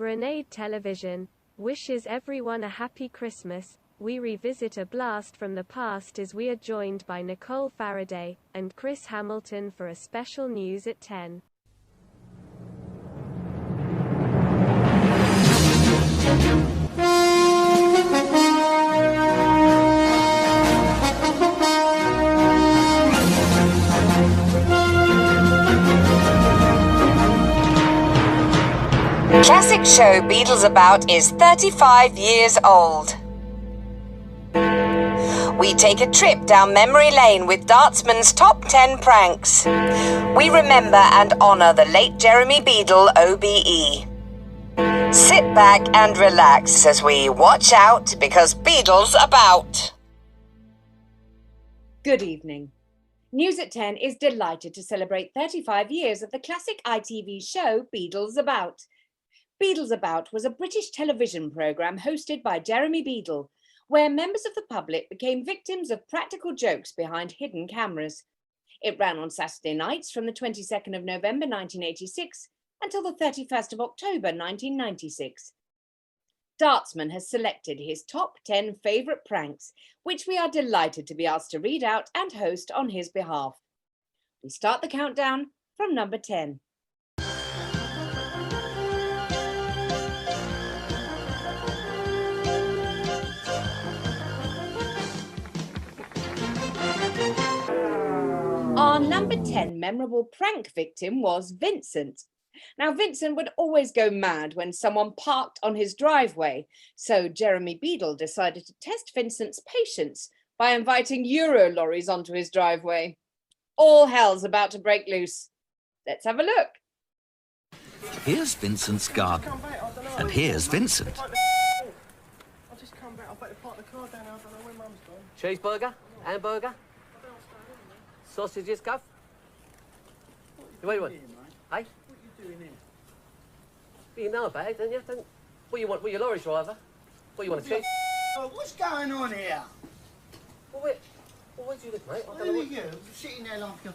Grenade Television wishes everyone a happy Christmas. We revisit a blast from the past as we are joined by Nicole Faraday and Chris Hamilton for a special news at 10. Classic show Beadles About is 35 years old. We take a trip down memory lane with Dartsman's top 10 pranks. We remember and honour the late Jeremy Beadle, OBE. Sit back and relax as we watch out because Beadles About. Good evening. News at 10 is delighted to celebrate 35 years of the classic ITV show Beadles About. Beadles About was a British television programme hosted by Jeremy Beadle, where members of the public became victims of practical jokes behind hidden cameras. It ran on Saturday nights from the 22nd of November 1986 until the 31st of October 1996. Dartsman has selected his top 10 favourite pranks, which we are delighted to be asked to read out and host on his behalf. We start the countdown from number 10. Our number 10 memorable prank victim was Vincent. Now, Vincent would always go mad when someone parked on his driveway, so Jeremy Beadle decided to test Vincent's patience by inviting Euro lorries onto his driveway. All hell's about to break loose. Let's have a look. Here's Vincent's garden, and here's Vincent. I'll just come back. I'll better park the car down. I don't know where Mum's gone. Cheeseburger? Hamburger? Sausages, Gov? What do you want? Here, mate. Hey? What are you doing here? Well, you know about it, don't you? What do you want? What, your lorry driver? What do you want, a cheese? Oh, what's going on here? Well, where do you live, mate? Who are you? Sitting there like a...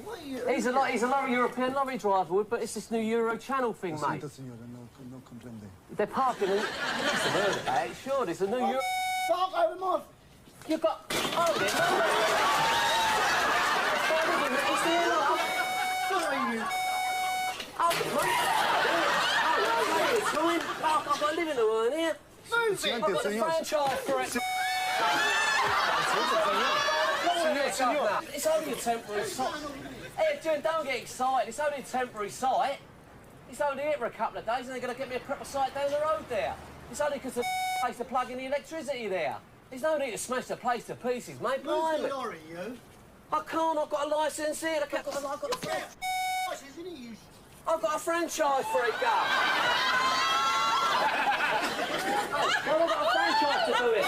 What are you? He's a European lorry driver, but it's this new Euro Channel thing, mate. No comprende. They're parking in... You must have heard about it, sure. It's a new Euro... Park over my... You've got... Hold it. He's there, love. What are you? Hold it, mate. I've got a living room here. Move it! I've got a franchise for it. It's only a temporary site. Hey, June, don't get excited. It's only a temporary site. It's only here for a couple of days and they're going to get me a proper site down the road there. It's only because the place to plug in the electricity there. There's no need to smash the place to pieces, mate. Move the lorry, you. I can't. I've got a licence here. I've got a franchise for it, Gus. Well, I've got a franchise to do it.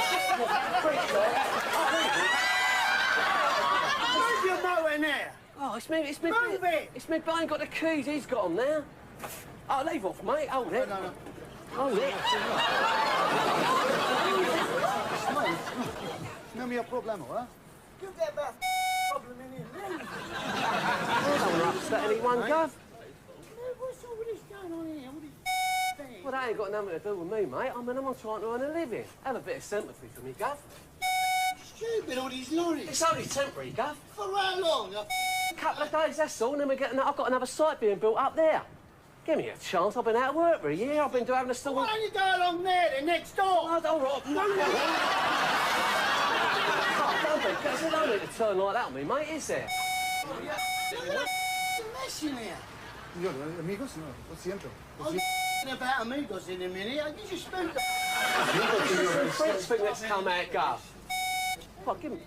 Move your motor now. Oh, it's me. Move it. It's me. But I ain't got the keys. He's got them now. Oh, leave off, mate. Hold it. No. Hold it. No mi problema, huh? You get that problem in here. I don't want to upset anyone, Gov. What's all this going on here? What are you Well, that ain't got nothing to do with me, mate. I mean, I'm trying to earn a living. Have a bit of sympathy for me, Gov. stupid, all these lorries? It's only temporary, Gov. For how long? A couple of days, that's all, and then I've got another site being built up there. Give me a chance. I've been out of work for a year. I've been having a store. Why don't you go along there, then, next door? Oh, all right. There's no need to turn like that on me, mate, is there? Look at that mess in here. Yo, amigos, no, lo siento. I'm about amigos in a minute. You just spent the... French thing that's come out, Gov. What, give me...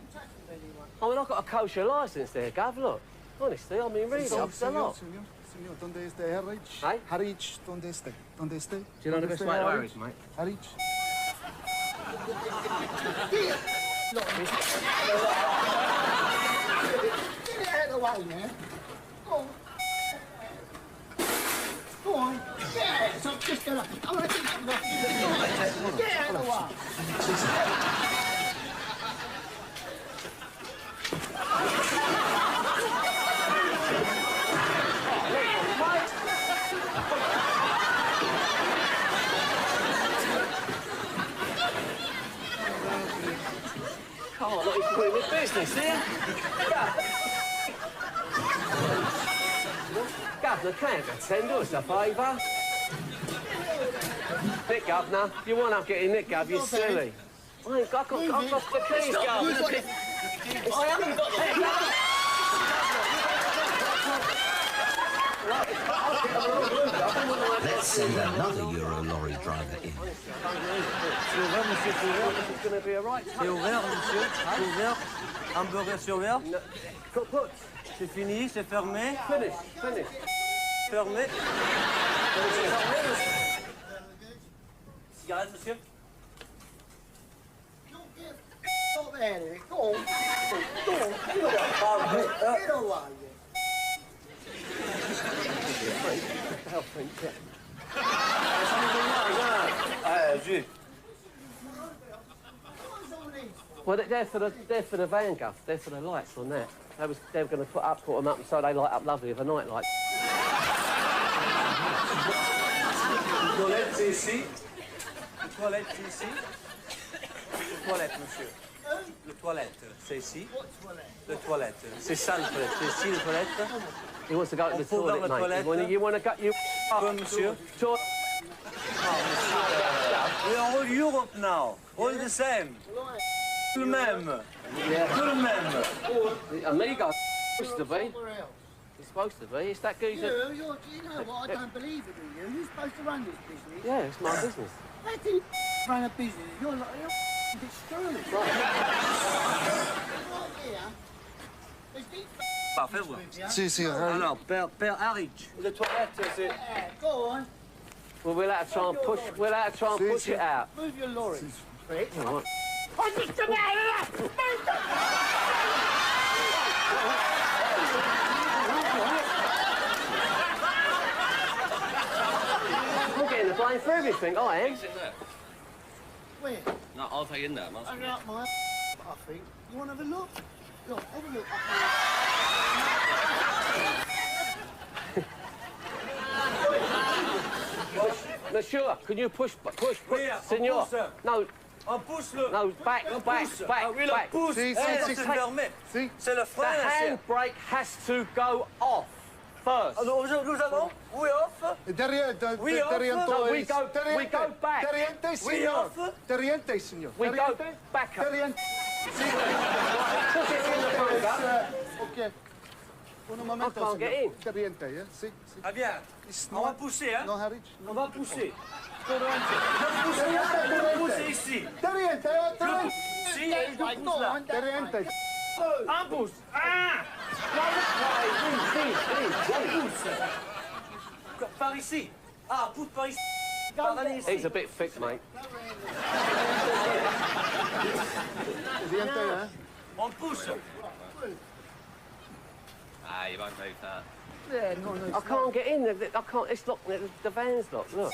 I mean, I've got a kosher licence there, Gov, look. Honestly, I mean, really, I've done a lot. Señor, ¿dónde está Harwich? Hey? Harwich, ¿dónde está? ¿Dónde está? Do you know the best way to Harwich, mate? Harwich. Get it out of the way, man. Go on. Go on. Get out. So I'm just gonna... I'm gonna keep it. Get out of the way. putting in business here. Governor, can't attend to us a favour. Nick, Governor, you want up getting Nick, Gov, you're silly. I've got the keys, Governor. I haven't got the keys. Let's send another Euro lorry driver in. It's going to be a right. C'est ouvert, monsieur. C'est ouvert. Hamburger, c'est ouvert. Put. C'est fini, c'est fermé. Finish. Fermé. Cigarette, monsieur. Stop there. Go on. Get away. Well, they're for the van, Gov. They're for the lights on that. They were going to put them up so they light up lovely with a night light. Toilette, c'est ici. Toilette, c'est ici. Toilette, monsieur. Le toilette, c'est ici. Le toilette. C'est ça le toilette. C'est ici le toilette. He wants to go to the toilet, mate. Toilette. You want to go? Monsieur. Toilet. We are all Europe now. All the same. Tout le même. Tout le même. Amigo. Supposed to be. It's supposed to be. It's that geezer. You know what? I don't believe it, do you? You're supposed to run this business. Yeah, it's my business. How do you run a business? You're like, a bit screwed. Right here, there's these Parfait, voilà. Si, Alors, Père Harwich. The toilet, c'est... Go on. Well, we'll have to try and push. We'll have to try and push it out. Move your lorry. Right. Right. I just come out of that! Move I'm getting the blame for everything. I am. Where? No, I'll take in there. I got my I think. You want to have a look? Look, have a look. Monsieur, can you push, Oui, Senor? on pousse. No, On pousse le... no, back. Ah oui, le pousse. Si, C'est fermé. C'est le The frein, là, c'est... handbrake has to go off first. Alors, nous allons... Oui, off. Derrière, Oui, off. No, we go back. Derriente, signor. Derriente, signor. We go back up. Derriente. Push it in the front, Gov. Ok. Un momento, I can't get in. Derriente, yeah? Si. Ah bien. On va pousser, hein. No, Harwich. On va pousser. Je pousse ici. Derriente, derriente. Si, et je pousse là. Derriente. Un pouce. Ah! On pousse. Par ici. Ah, pousse par ici. Par ici. He's a bit thick, mate. Derriente, hein? On pousse. Ah, you won't move that. Yeah, no. I can't get in. I can't. It's locked. The van's locked. Look.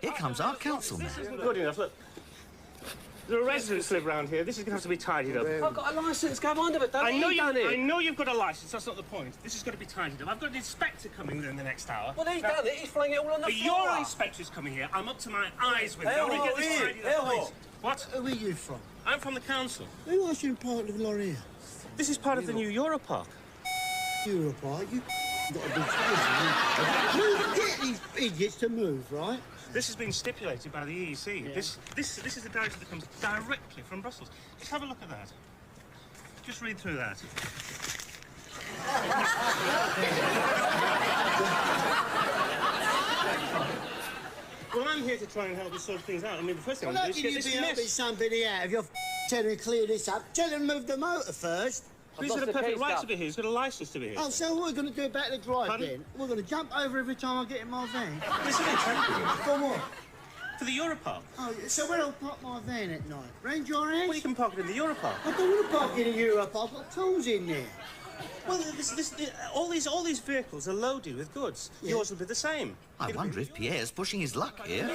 Here comes our councilman. Good enough, look. There are residents live around here. This is going to have to be tidied up. I've got a licence. Go on with it. I know you've got a licence. That's not the point. This is going to be tidied up. I've got an inspector coming in the next hour. Well, he's done it. He's flinging it all on the floor. Your inspector's coming here. I'm up to my eyes with it. I want to get this tidied up, please. What? Where are you from? I'm from the council. Who asked you part of the lorry here? This is part of the new Euro Park. Europar, you got a big get these idiots to move, right? This has been stipulated by the EEC. Yeah. This is the directive that comes directly from Brussels. Just have a look at that. Just read through that. Well, I'm here to try and help you sort things out. I mean, the first thing I'm going to do is get this helping somebody out. If you're telling them to clear this up, tell them to move the motor first. Who's got a perfect right to be here? Who's got a licence to be here? Oh, so what we're going to do about the drive Pardon? then? We're going to jump over every time I get in my van. This is incredible. For what? For the Euro Park. Oh, so where I'll park my van at night? Round your house? Well, you can park it in the Euro Park. I don't want to park in a Europar. I've got tools in there. Well, all these vehicles are loaded with goods. Yeah. Yours will be the same. I wonder if Pierre's pushing his luck here.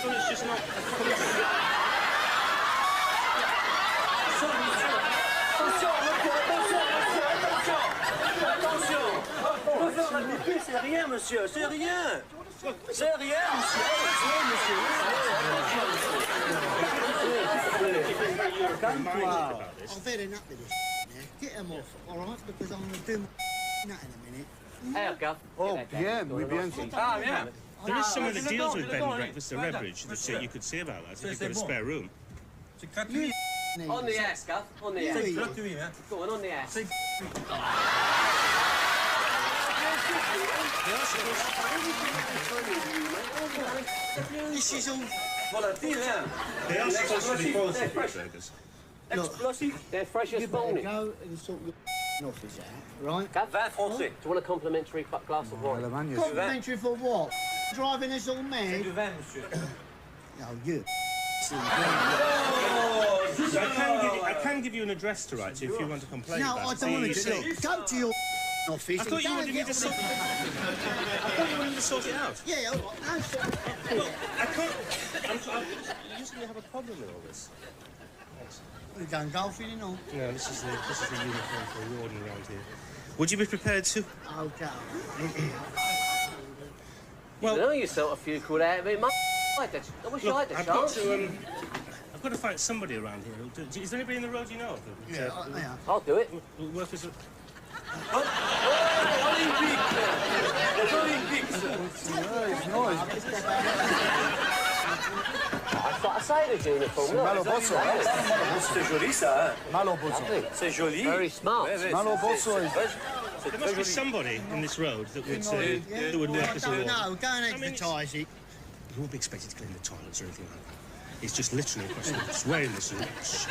Well, it's just not... C'est rien, monsieur, c'est rien. C'est rien, monsieur. Calme-toi. I've had enough of this now. Get them off, all right? Because I'm going to do my nut in a minute. Hey, Gav. Oh, bien, muy bien. Ah, bien. There is someone that deals with bed and breakfast at Redbridge that you could see about that if you've got a spare room. C'est gratuit. On the ass, Gav. On the ass. C'est gratuit, hein. Go on the ass. This is all... Volatile, hein. They are supposed to be quality burgers. Explosif. They're fresh as You better morning. go and sort your office out, right? Gav, 20 français. do you want a complimentary glass of wine? Complimentary for what? Driving us all C'est mad? du vin, monsieur. No, you. I can give you an address to write to if you want to complain No, about I it. don't want to See, do it. Go to your office. I thought you and wanted me to sort. I thought you wanted to sort it out. Yeah, all right. No, sort it out. Look, I can't. I usually have a problem with all this. Thanks. We're going golfing and all. No, this is the uniform for a warden around here. Would you be prepared to? Okay. You know you sort a few quid out of it, mate. I wish I had the chance. I've got to find somebody around here who'll do. Is there anybody in the road you know of? Yeah, yeah. I'll do it. Will work as a. That's what I say, the uniform. Look. C'est joli, ça, hein. C'est joli. Very smart. There must be somebody in this road that would work as a warden. No, go and advertise it. You won't be expected to clean the toilets or anything like that. It's just literally a question of just wearing the suit,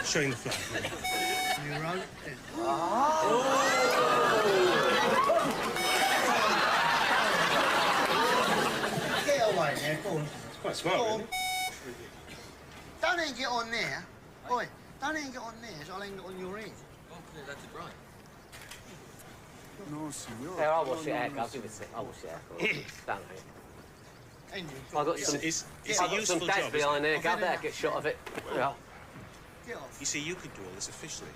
showing the flag. You wrote it. Get away there, go on. It's quite smart, Go really. on. Don't hang it on there. Oi, don't hang it on there, so I'll hang it on your head. No, senor. There, I'll wash it out, Gav. Give it a sec. I'll wash it out. Don't worry. I've got some, It's I've a got useful some dads job. behind there, Gav. I've There, had get shot of it. Yeah. Get off. You see, you could do all this officially.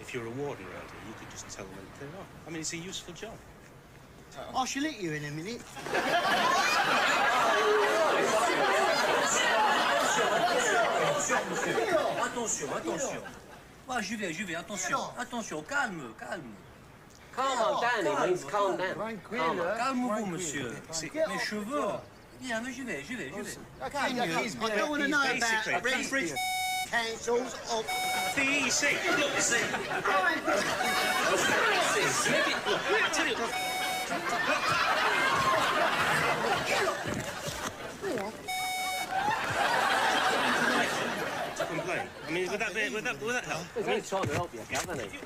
If you're a warden around here, you could just tell them when to clear off. I mean, it's a useful job. I shall hit you in a minute. Attention, attention. Ouais, j'y vais, attention. Attention, calme, calme. Calm down, he means calm down. Tranquille, Calmez-vous, monsieur. Mes cheveux. Bien, mais j'y vais. Can you? I don't want to know about reference councils or... PEC. Look, to complain. I mean, would that help? He's only trying to help you, Gav, isn't he?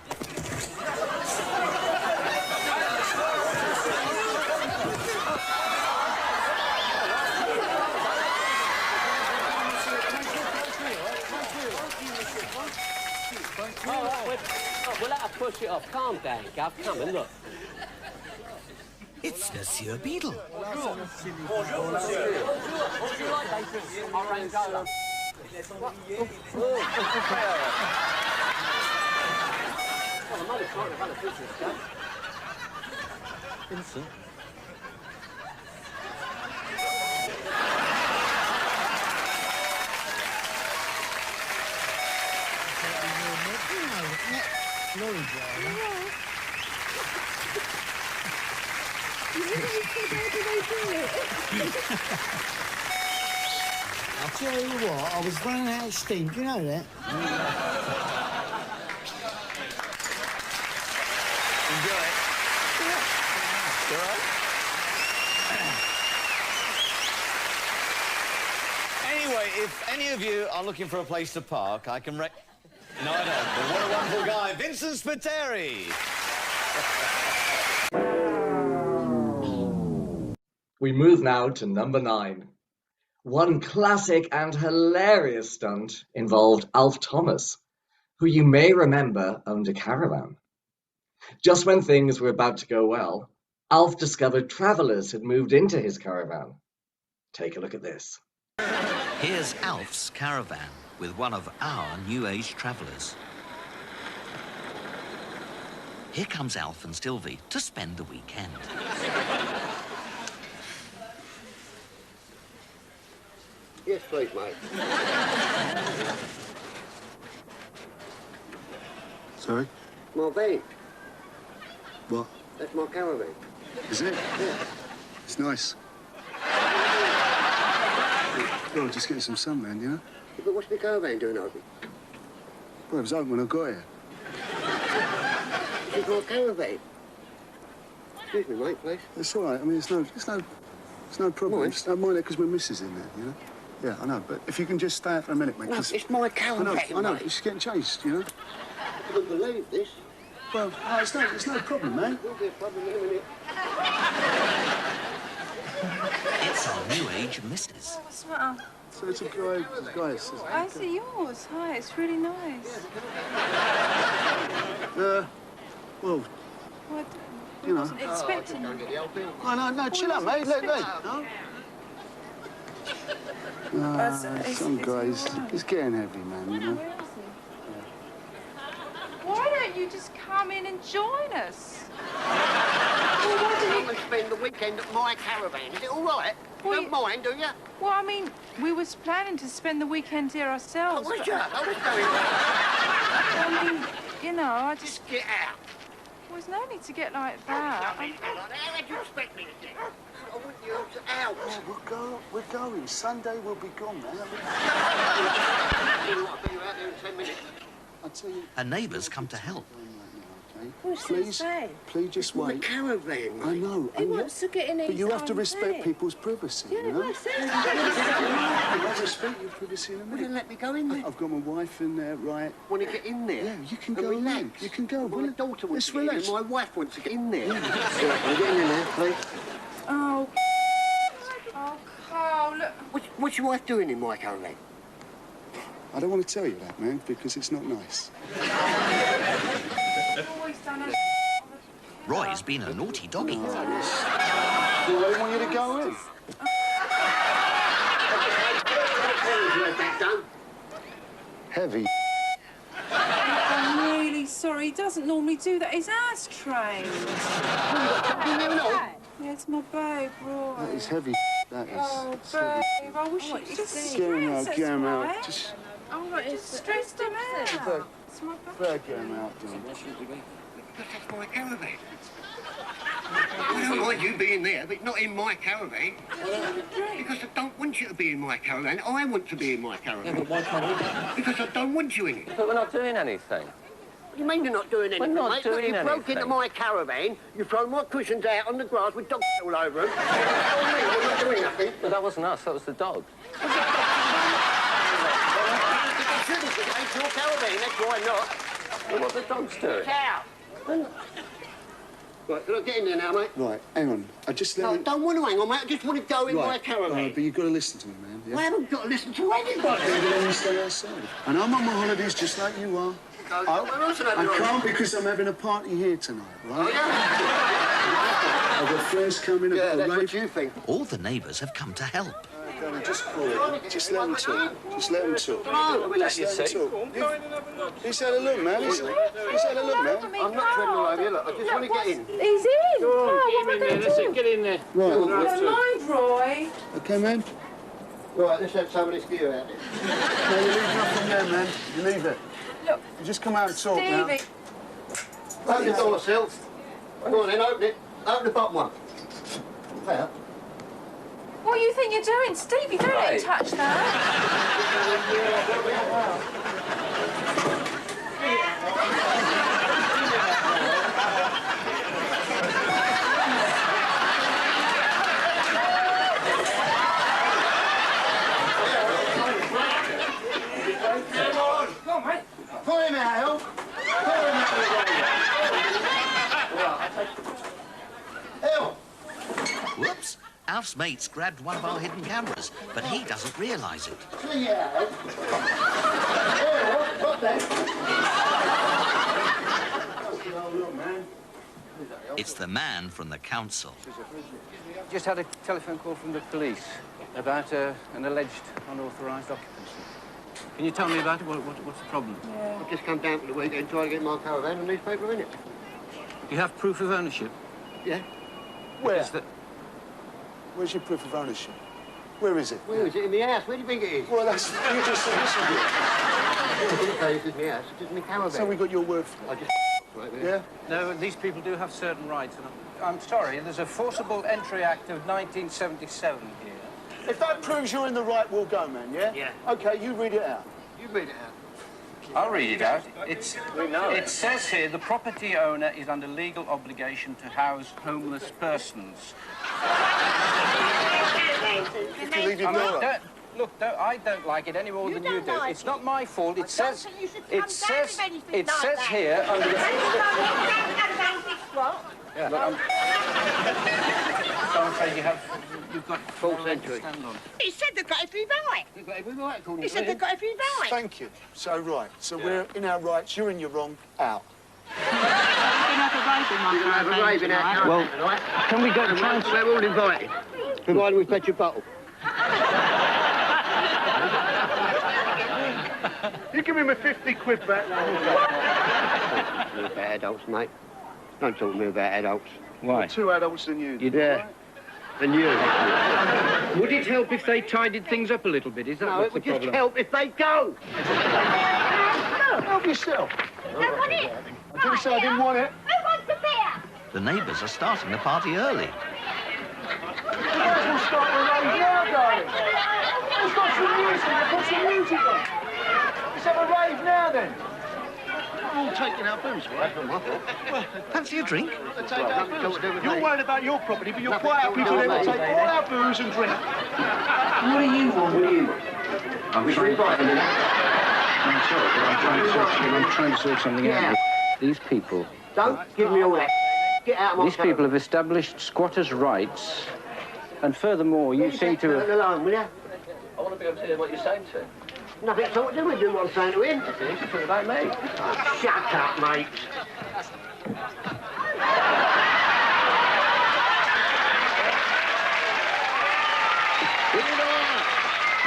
All right, we'll let her push it off. Calm down, Gav. Come and look. It's Monsieur Beadle. Bonjour, monsieur. Would you like that? Orangola. Well, I'm only trying to run a business, Gav. Vincent. Lorry driver. I'll tell you what, I was running out of steam, do you know that? Enjoy it. All right. Anyway, if any of you are looking for a place to park, I can No, I don't. But what a wonderful guy, Vincent Spiteri. We move now to number 9. One classic and hilarious stunt involved Alf Thomas, who you may remember owned a caravan. Just when things were about to go well, Alf discovered travellers had moved into his caravan. Take a look at this. Here's Alf's caravan with one of our New Age travellers. Here comes Alf and Sylvie to spend the weekend. Yes, please, mate. Sorry? My van. What? That's my caravan. Is it? Yeah. It's nice. Well, just getting some sunland, you know? Yeah, but what's my caravan doing open? Well, it was open when I got here. It's my caravan. Excuse me, mate, please. It's all right. I mean, it's no problem. Mine? Just don't mind it because my missus in there, you know? Yeah, I know, but if you can just stay out for a minute, mate. No, 'cause it's my caravan, I know, mate. it's getting chased, you know? I couldn't believe this. Well, no, it's no problem, mate. There'll be a problem in a minute. It's our new age missus. What's the matter? So it's a guy, I see yours. Hi, it's really nice. Well, What? you know. Wasn't expecting. No, chill out, mate. Let. No? Some guys, it's getting heavy, man, you know? Where is he? Why don't you just come in and join us? Well, why don't you come and spend the weekend at my caravan? Is it all right? You don't mind, do you? Well, I mean, we was planning to spend the weekend here ourselves. Oh, was but- you? Oh, what's going on? I mean, you know, I just... Get out. Well, there's no need to get like that. How do you expect me to get? I want you out. Oh, we're going. Sunday we'll be gone, man. I'll be out there in 10 minutes. I'll tell you. Her neighbours come to help. Please just wait. My caravan, mate. I know. He wants to get in But his you have to own respect thing. people's privacy, Yeah, you know? well, so- I respect your privacy in a Well, minute. then let me go in there. I've got my wife in there, right? Want to get in there? Yeah, you can and go in. relax. You can go. My daughter wants Let's to get in relax. there. My wife wants to get in there. Yeah. I'm getting in there, please. Oh, Carl, look. What's your wife doing in my caravan? I don't want to tell you that, man, because it's not nice. Always done a... Roy's been a naughty doggy. Well, I want you to go in. Heavy. I'm really sorry. He doesn't normally do that. His ass trained. Yeah, it's my babe, Roy. That is heavy. That is. Oh, It's heavy. babe, I wish you'd just Get him out, stress, get him that's out. why. Just Just stressed him out. It's my babe. get him out, John. That's my caravan. I don't mind you being there, but not in my caravan. Because I don't want you to be in my caravan. I want to be in my caravan. Yeah, but why can't we? Because I don't want you in it. But we're not doing anything. What do you mean you're not doing anything, not mate? doing Look, you broke anything. into my caravan, you thrown my cushions out on the grass with dogs all over them. You're not doing nothing. But that wasn't us, that was the dog. You shouldn't, because it ain't your caravan, that's why not. Well, what the dog's doing? Get out. Right, can I get in there now, mate? Right, hang on. I just let No, I him... don't want to hang on, mate. I just want to go in my Right, caravan. right, but you've got to listen to me, man. Yeah? I haven't got to listen to anybody. Let me stay outside. And I'm on my holidays just like you are. Where else I can't because I'm having a party here tonight, right? Oh, yeah? I've got friends coming. Yeah, I've got that's a rave. what you think. All the neighbours have come to help. Darling, just call it. Just let him talk. Just let him talk. No, Just let him talk. He's had a look, man. He's had a look, man. I'm not treading all over you. Look, I just want to get in. He's in. Carl, what am I going to do? Get in there. Right. Don't mind, Roy. Okay, man. Right, let's have some of this gear out there. No, you leave nothing there, man. You leave it. Look. You just come out and talk now. Stevie. Open the door, Sil. Go on then, open it. Open the bottom one. There. What do you think you're doing? Stevie, don't let him touch that. Come on, mate. Pull him out, Al. Pull him out. Al. Whoops! Alf's mate's grabbed one of our hidden cameras, but he doesn't realise it. See ya, Al. Al, stop that. Look, man. It's the man from the council. Just had a telephone call from the police about an alleged unauthorised occupancy. Can you tell me about it? What's the problem? I've just come down for the weekend trying to get my caravan and newspaper in it. You have proof of ownership? Yeah. Where? Where's your proof of ownership? Where is it? Where is it? In my house. Where do you think it is? Well, that's... You just said this is it. I didn't say this is my house. It's just my caravan. So we got your word for it. I just right there. Yeah? No, these people do have certain rights. And I'm sorry, there's a Forcible Entry Act of 1977 here. If that proves you're in the right, we'll go, man, yeah? Yeah. OK, you read it out. You read it out. I'll read it out. It says here, the property owner is under legal obligation to house homeless persons. If you leave your door up. Look, I don't like it any more than you do. It's not my fault. It says here under the... Yeah, so I'm afraid you've got false entry. He said they've got every right. They've got every right, according to him. He said they've got every right. Thank you. So, right. So we're in our rights, you're in your wrong, out. Well, can we go to try and... We're all invited, provided we fetch a bottle. You give him a 50 quid back. You're about adults, mate. Don't talk to me about adults. Why? Two adults than you. Yeah. And you. Would it help if they tidied things up a little bit? Is that No, it would just help if they go. Help yourself. I want it. I didn't say I didn't want it. Who wants a beer? The neighbours are starting the party early. You might as well start the rave now, darling. Let's got some music. Put some music on. Let's have a rave now, then. I'm all taking our booze, right? Fancy a drink? You're worried about your property, but you're quite happy to let them take all our booze and drink. What do you want? What do you want? I'm sorry, but I'm trying to sort something out. These people... Don't give me all that. Get out of my These people have established squatters' rights, and furthermore, you seem to have... alone, will you? I want to be able to hear what you're saying to him. Nothing at all to do with doing what I'm saying to him. It's talking about me. Oh, shut up, mate.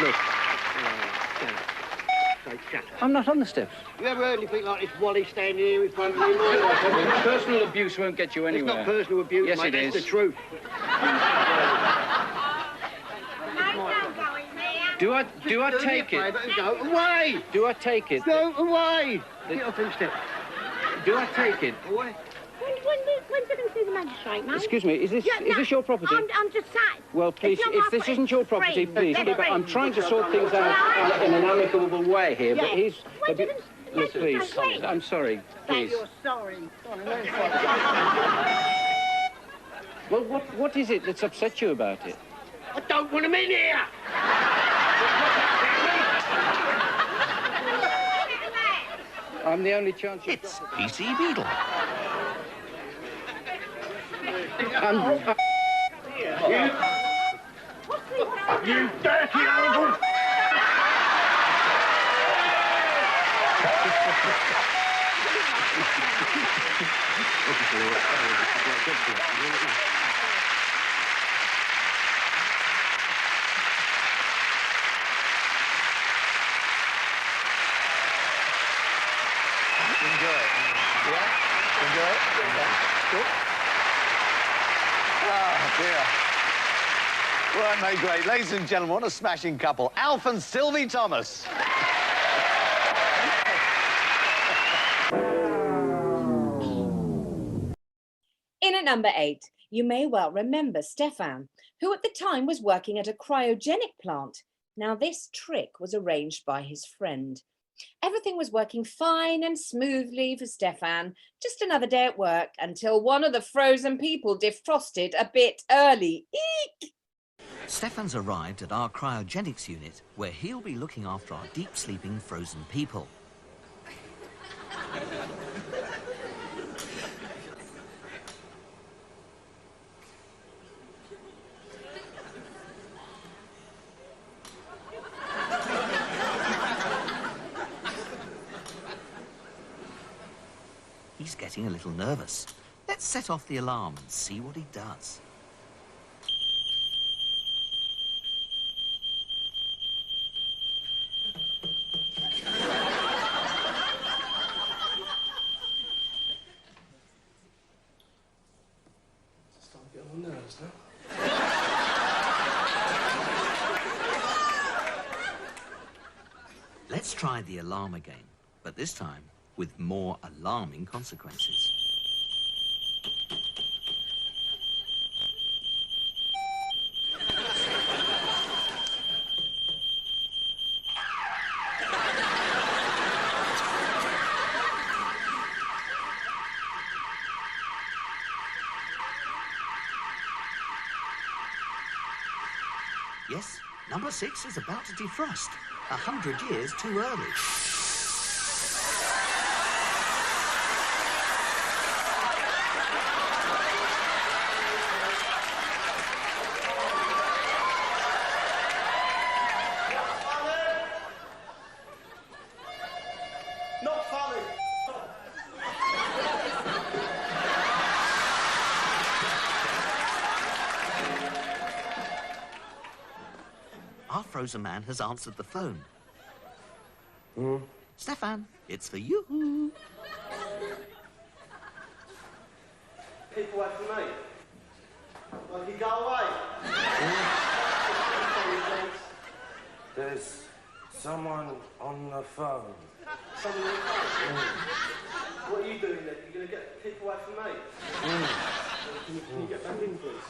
Look. I'm not on the steps. You ever heard anything like this Wally standing here in front of me? Personal abuse won't get you anywhere. It's not personal abuse, yes, mate. It That's is. the truth. Do I take it? Go away! Do I take it? Go away! Get off them steps. Do I take it? Away. When's it going to see the magistrate, mate? Excuse me, is this your property? I'm just sat. Well, please, if this isn't your property, please. I'm trying to sort things out in an amicable way here, but he's... Look, please, I'm sorry, please. You're sorry. Well, what is it that's upset you about it? I don't want him in here! I'm the only chance you've It's PC Beadle. You dirty animal! Enjoy it. Yeah? Enjoy it? Cool. Oh, dear. Well, that made great. Ladies and gentlemen, what a smashing couple. Alf and Sylvie Thomas. In at number 8, you may well remember Stefan, who at the time was working at a cryogenic plant. Now, this trick was arranged by his friend. Everything was working fine and smoothly for Stefan. Just another day at work until one of the frozen people defrosted a bit early. Eek! Stefan's arrived at our cryogenics unit, where he'll be looking after our deep-sleeping frozen people. He's getting a little nervous. Let's set off the alarm and see what he does. Start getting on nerves now. Let's try the alarm again, but this time with more alarming consequences. Yes, number 6 is about to defrost. 100 years too early. Not funny. Our frozen man has answered the phone. Stefan, it's for you. Keep away from me. Like you go away. There's someone on the phone. Someone on the phone? What are you doing then? You're going to keep away from me? Can you get back in, please?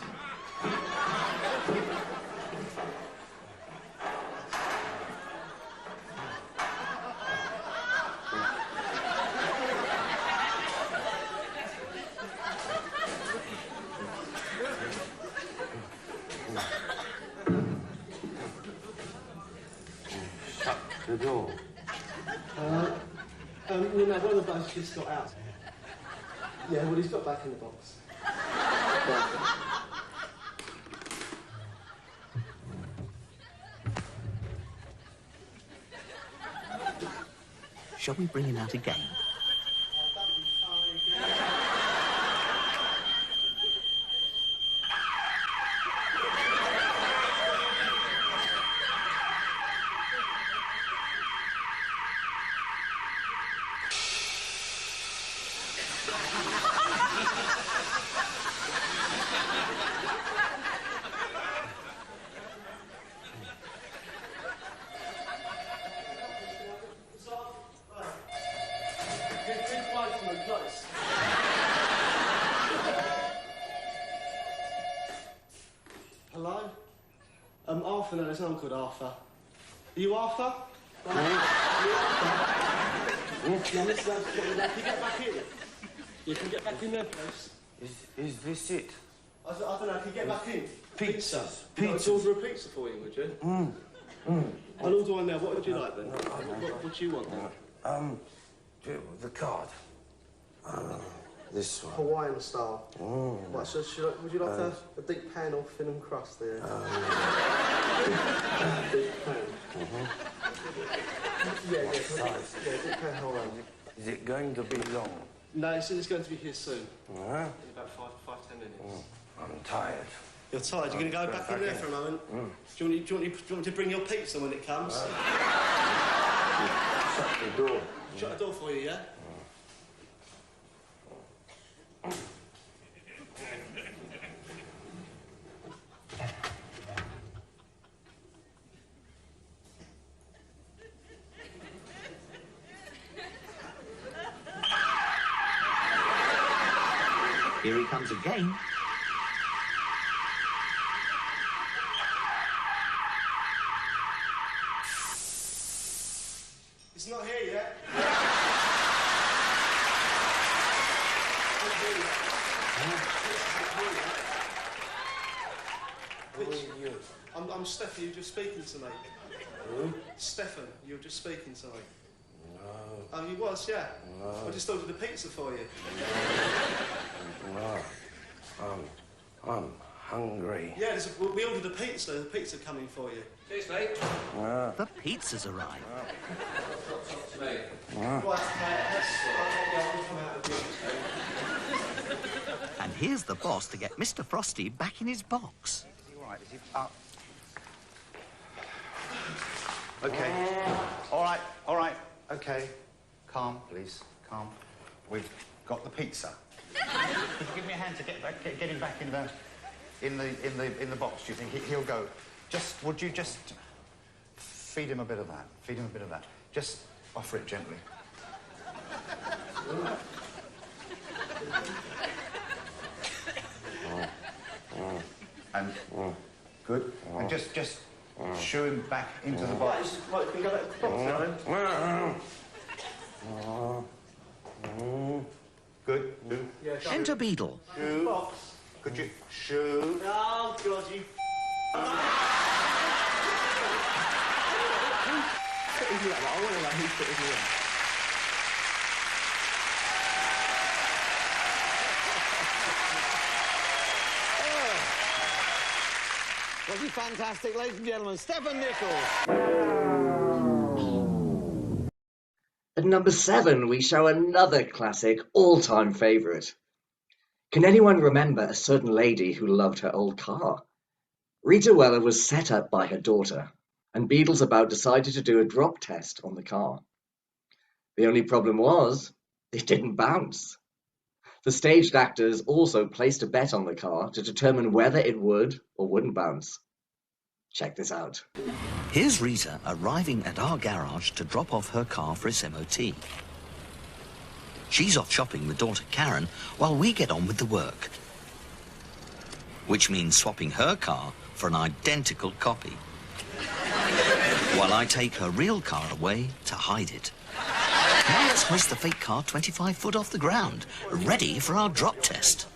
The door. No, one of the boats just got out. Yeah, well, he's got back in the box. Shall we bring him out again? Hello? Arthur, no, there's no one called Arthur. Are you Arthur? Right. Now, Mr. Ramsey, can you get back in? You can get back in there, please. Is this it? I don't know, can you get back in? Pizza. I'd order a pizza for you, would you? I'll order one now. What would you like then? What do you want then? The card. This one. Hawaiian style. Right, so would you like a deep pan or thin and crust there? Deep pan. Yeah, deep pan Hawaiian. Is it going to be long? No, it's going to be here soon. In about 5-10 minutes. I'm tired. You're tired? You're going to go back in there for a moment? Do you want me to bring your pizza when it comes? Shut the door. Shut the door for you, yeah? Here he comes again. It's not here yet. Who are you? I'm Stefan, you were just speaking to me. Who? Stefan, you were just speaking to me. No. Oh, you was, yeah? No. I just ordered a pizza for you. No. I'm hungry. Yeah, we ordered a pizza. The pizza coming for you. Cheers, mate. The pizza's arrived. Right, I'll come out of the And here's the boss to get Mr. Frosty back in his box. All right, is he up? Okay. All right. Okay. Calm, please. Calm. We've got the pizza. Could you give me a hand to get him back in the box? Do you think he'll go? Would you just feed him a bit of that? Feed him a bit of that. Just offer it gently. And good. And just shoo him back into the box. Right, can you go back to the box now? Good. Yeah, Enter Beadle. Shoo. Could you shoo? Oh, God, you I want to know who's put his Was he fantastic, ladies and gentlemen? Stephen Nicole. At number 7, we show another classic, all-time favourite. Can anyone remember a certain lady who loved her old car? Rita Weller was set up by her daughter, and Beadles About decided to do a drop test on the car. The only problem was, it didn't bounce. The staged actors also placed a bet on the car to determine whether it would or wouldn't bounce. Check this out. Here's Rita arriving at our garage to drop off her car for its MOT. She's off shopping with daughter Karen while we get on with the work. Which means swapping her car for an identical copy. While I take her real car away to hide it. Now let's hoist the fake car 25 foot off the ground, ready for our drop test.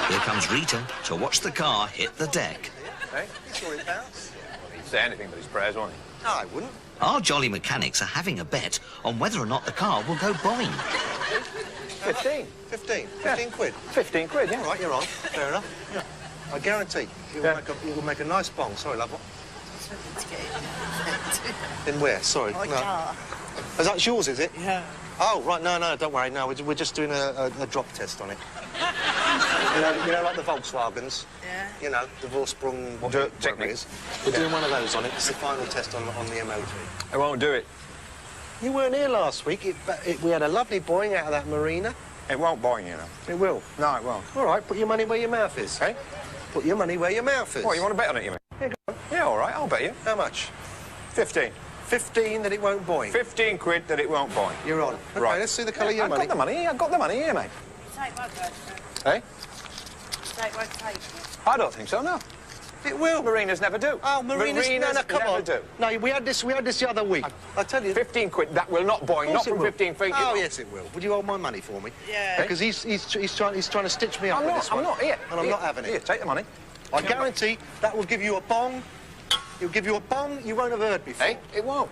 Here comes Rita to watch the car hit the deck. Hey, you saw it bounce? He'd say anything but his prayers, won't he? No, I wouldn't. Our jolly mechanics are having a bet on whether or not the car will go boing. 15. 15? 15 quid? 15 quid, yeah. All right, you're on. Fair enough. Yeah. I guarantee it will make a nice bong. Sorry, love. What? In where? Sorry. My no. car. Is that yours, is it? Yeah. Oh, right. No, don't worry. No, we're just doing a drop test on it. you know, like the Volkswagens. Yeah. You know, the Vorsprung, whatever it is. We're doing one of those on it. It's the final test on the MOT. I won't do it. You weren't here last week. We had a lovely boing out of that marina. It won't boing, you know. It will. No, it won't. All right, put your money where your mouth is. Hey? Put your money where your mouth is. What, you want to bet on it, you mean? Yeah, go on. Yeah, all right, I'll bet you. How much? 15. 15 that it won't boing. 15 quid that it won't boing. You're on. Okay, right. Let's see the colour of your money. I've got the money. I've got the money here, mate. Take my person. Hey? Take my take. I don't think so, no. It will. Marinas never do. Oh, marinas no, come never on. do. No, we had this the other week. I tell you. 15 quid, that will not boing, not from 15 feet. Oh, yes, it will. Would you hold my money for me? Yeah. Because he's trying to stitch me up with this one. I'm not here. And I'm not having it. Here, take the money. I guarantee that will give you a bong. It'll give you a bong you won't have heard before. Hey, it won't.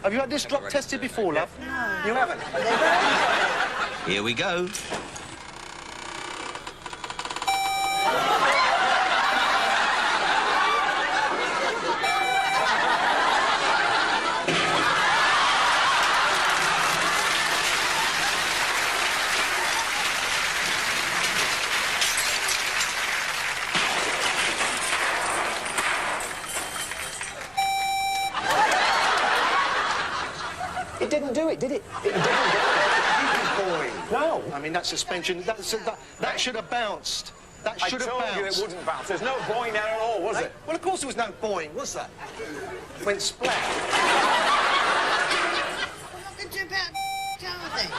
Have you had this drop tested before, love? No. You haven't? Here we go. It didn't do it, did it? It didn't do Boing. No. I mean, that suspension, that should have bounced. That should have bounced. I told you it wouldn't bounce. There's no boing there at all, was it? Well, of course there was no boing, was there? Went splat. What did you do about car then?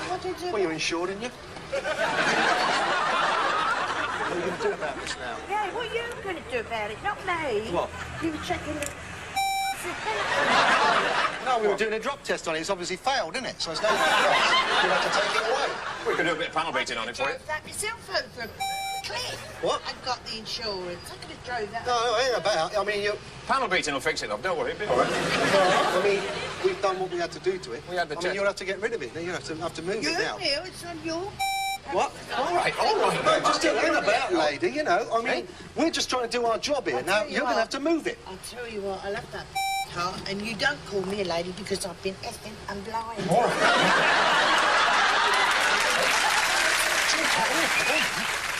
What did you do? Well, you're insured, aren't you? What are you going to do about this now? Yeah, what are you going to do about it? Not me. What? You were checking the... No, we were doing a drop test on it. It's obviously failed, isn't it? So it's no good. You'll have to take it away. We could do a bit of panel beating on it for you. That myself over a cliff. What? I got the insurance. I could have drove that. No, it ain't about. I mean, you... Panel beating will fix it, love. Don't worry. It'll be all right. I mean, we've done what we had to do to it. We had the test. you'll have to get rid of it. Then you have to move it now. You will. It's on your... What? All right. No, just it ain't about, lady, you know. I mean, we're just trying to do our job here. Now, you're going to have to move it. I'll tell you what, I love that car, and you don't call me a lady because I've been effing and blind. All right.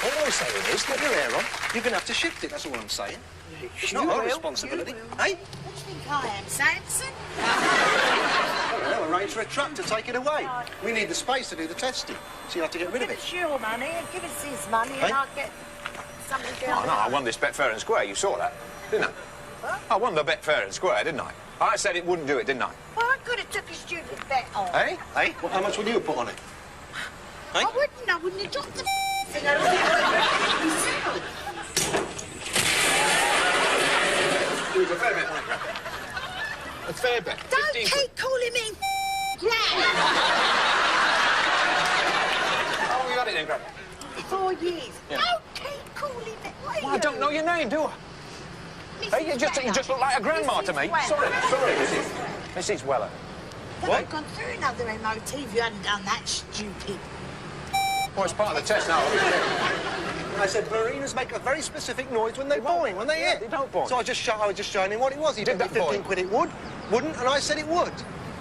All I'm saying is, get your hair on. You're going to have to shift it, that's all I'm saying. It's not our responsibility. Hey? What do you think I am, Samson? Well, arrange for a truck to take it away. We need the space to do the testing, so you have to get rid of Give it. us your money and give us his money, and I'll get something down. Oh, no, I won this bet fair and square. You saw that, didn't I? What? I won the bet fair and square, didn't I? I said it wouldn't do it, didn't I? Well, I could have took a stupid bet on. Hey? Hey? Well, how much would you have put on it? I wouldn't have dropped the thing. I would have myself. It was a fair bet, wasn't it, Grandpa? A fair bet. Don't keep calling me Gran. How long have you had it then, Grandpa? 4 years. Yeah. Don't keep calling me. What are Well, I don't know your name, do I? Hey, you just look like a grandma to me. Sorry, Mrs. Weller. Well, I've gone through another MOT if you hadn't done that, stupid. Well, it's part of the test now. I said marinas make a very specific noise when they boing, when they hit. They don't boing. So I was just showing him what it was. He did told me 15 quid it wouldn't, and I said it would.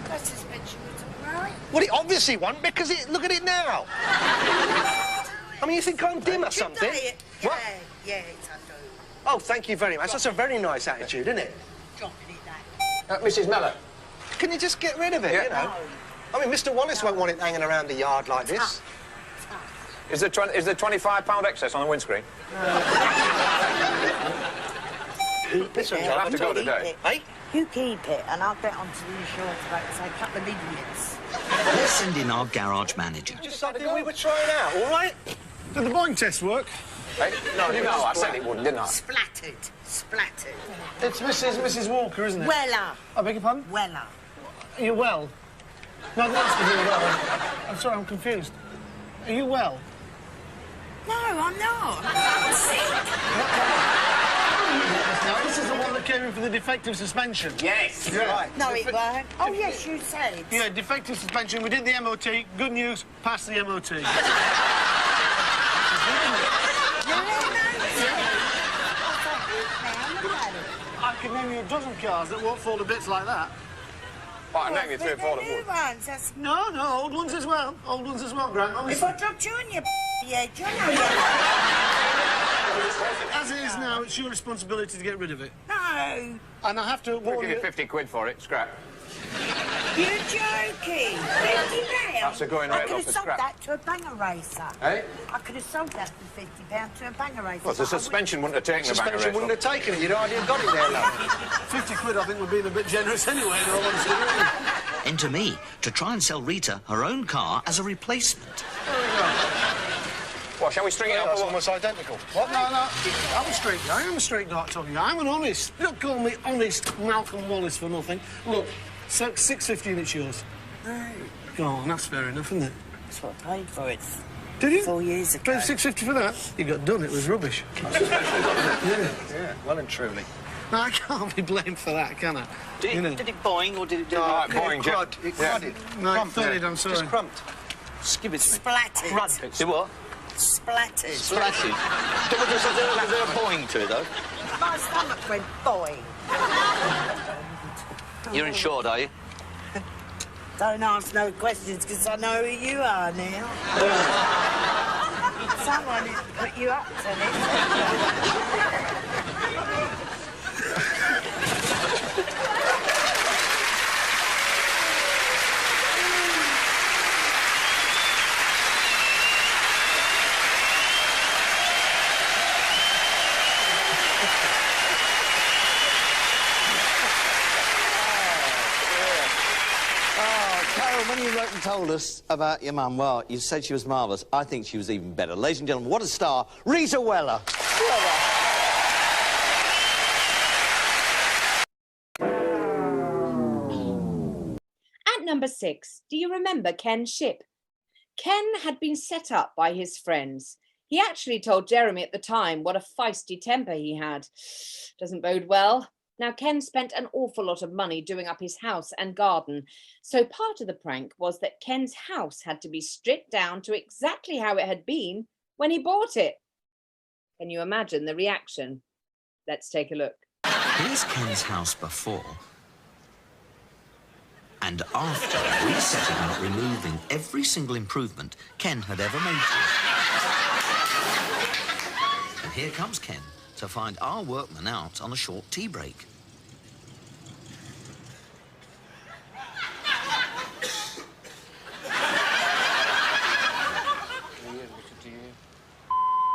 That suspension was all right. Well, it obviously wasn't, because look at it now. I mean, you think I'm dim or something? What? Yeah, it's under. Oh, thank you very much. That's a very nice attitude, isn't it? Dropping it that. Mrs. Mellor. Can you just get rid of it, you know? I mean, Mr. Wallace won't want it hanging around the yard like this. Is there £25 excess on the windscreen? This one's I'll have to go today. Hey? You keep it, and I'll get onto the insurance about say a couple of idiots. Let's send in our garage manager. Just something we were trying out, all right? Did the boing test work? Hey, no, I said it wouldn't, didn't I? Splattered. It's Mrs. Walker, isn't it? Weller. I beg your pardon? Weller. Are you well? No, that's for you well. I'm sorry, I'm confused. Are you well? No, I'm not. I'm sick. Now, this is the one that came in for the defective suspension. Yes. Yeah. Right. No, it weren't. Oh, yes, you said. Yeah, defective suspension. We did the MOT. Good news, passed the MOT. I can name you a dozen cars that won't fall to bits like that. Well, I name you 3 or 4 that new would. ones. That's... No, old ones as well. Old ones as well, Grant. If I dropped you on your head, you know As it is now, it's your responsibility to get rid of it. No. And I have to We'll warn give you... you 50 quid for it, scrap. You're joking. That's a going I rate could off have the sold scrap. that to a banger racer. Hey? I could have sold that for £50 to a banger racer. Well, the suspension wouldn't have taken the back Suspension wouldn't have taken it. You'd already have got it there, love. 50 quid, I think, would be a bit generous anyway, in all honesty. Enter me to try and sell Rita her own car as a replacement. Well, shall we string it up? That's almost identical. What? No, I'm a straight guy. I'm a straight guy talking guy. I'm an honest. You don't call me honest Malcolm Wallace for nothing. Look, so £6.50 and it's yours. No. Go on, that's fair enough, isn't it? That's what I paid for it. Did you? 4 years ago. Paid £6.50 for that? You got done. It was rubbish. Yeah, well and truly. No, I can't be blamed for that, can I? Did it boing or did it do No, boing, Jack. It crudded. No, Crumped, it I'm sorry. Just crumped. Just give it to me. Splattered. Crumpets. It what? Splattered. Splatted. Was there a boing to it, though? My stomach went boing. You're insured, are you? Don't ask no questions, because I know who you are now. Someone has put you up to this. Carol, when you wrote and told us about your mum, well, you said she was marvellous. I think she was even better. Ladies and gentlemen, what a star, Rita Weller. At number 6, do you remember Ken Ship? Ken had been set up by his friends. He actually told Jeremy at the time what a feisty temper he had. Doesn't bode well. Now, Ken spent an awful lot of money doing up his house and garden, so part of the prank was that Ken's house had to be stripped down to exactly how it had been when he bought it. Can you imagine the reaction? Let's take a look. Here's Ken's house before and after we set about removing every single improvement Ken had ever made to it. And here comes Ken to find our workman out on a short tea break.